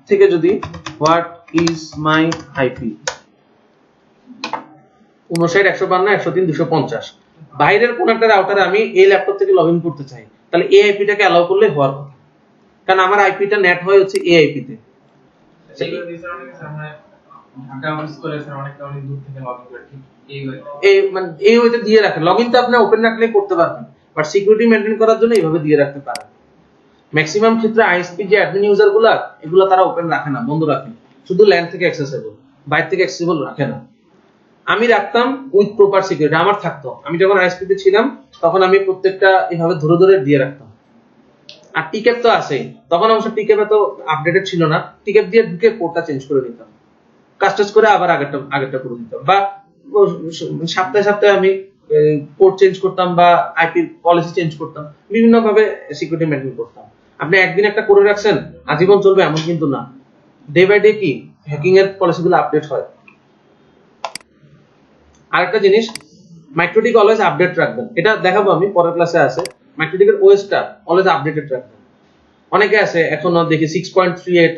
A: থেকে, যদি হোয়াট ইজ মাই আইপি 59.152.103.250, বাইরের কোন একটা রাউটারে আমি এই ল্যাপটপ থেকে লগইন করতে চাই, তাহলে এই আইপিটাকে অ্যালাউ করলে হওয়ার কথা, কারণ আমার আইপিটা নেট হয় হচ্ছে এই আইপিতে।
C: এইগুলো দিছার অনেক আমরা ঢাকা আমাদের স্কুলে স্যার অনেকটা অনেক দূর থেকে লগইন করে ঠিক এই ওয়ে।
A: এই মানে এই ওয়েতে দিয়ে রাখেন, লগইন তো আপনি ওপেন রাখলে করতে পারবেন, বাট সিকিউরিটি মেইনটেইন করার জন্য এইভাবে দিয়ে রাখতে পারেন। ম্যাক্সিমাম ক্ষেত্রে আইএসপি যে অ্যাডমিন ইউজার গুলা, এগুলো তারা ওপেন রাখে না, বন্ধ রাখে, শুধু ল্যান্ড থেকে অ্যাক্সেসেবল, বাইরে থেকে অ্যাক্সেসেবল রাখে না। আমি রাখতাম উইথ প্রপার সিকিউরিটি, আমার থাকতো। আমি যখন আইএসপি তে ছিলাম তখন আমি প্রত্যেকটা এইভাবে ধরে ধরে দিয়ে রাখতাম। আর টিকেট তো আছেই, তখন অবশ্য টিকেট তো আপডেটেড ছিল না, টিকেট দিয়ে ঢুকে পোর্টটা চেঞ্জ করে নিতাম, কাস্টমাইজ করে আবার আগেরটা করে দিতাম, বা সপ্তাহে সপ্তাহে আমি পোর্ট চেঞ্জ করতাম বা আইপি পলিসি চেঞ্জ করতাম, বিভিন্ন ভাবে সিকিউরিটি মেইনটেইন করতাম। আপনি একদিন একটা করে রাখছেন আজীবন চলবে এমন কিন্তু না, ডে বাই ডে কি হ্যাকিং এর পলিসিগুলো আপডেট হয়। আরেকটা জিনিস, মাইক্রোটিক অলওয়েজ আপডেট রাখবেন, এটা দেখাবো আমি পরের ক্লাসে আছে। মাইক্রোটিকের ওএসটা অলওয়েজ আপডেটেড রাখবেন। অনেকে আছে এখনো দেখি 6.38,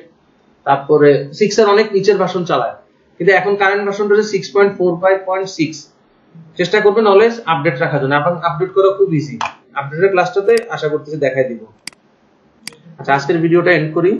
A: তারপরে 6 এর অনেক নিচের ভার্সন চালায়, কিন্তু এখন কারেন্ট ভার্সনটা হচ্ছে 6.45.6। চেষ্টা করবেন অলওয়েজ আপডেট রাখার জন্য, এবং আপডেট করা খুব ইজি। আপডেটের ক্লাসটাতে আশা করতেছি দেখাই দিব। আচ্ছা, আজকের ভিডিওটা এন্ড করি।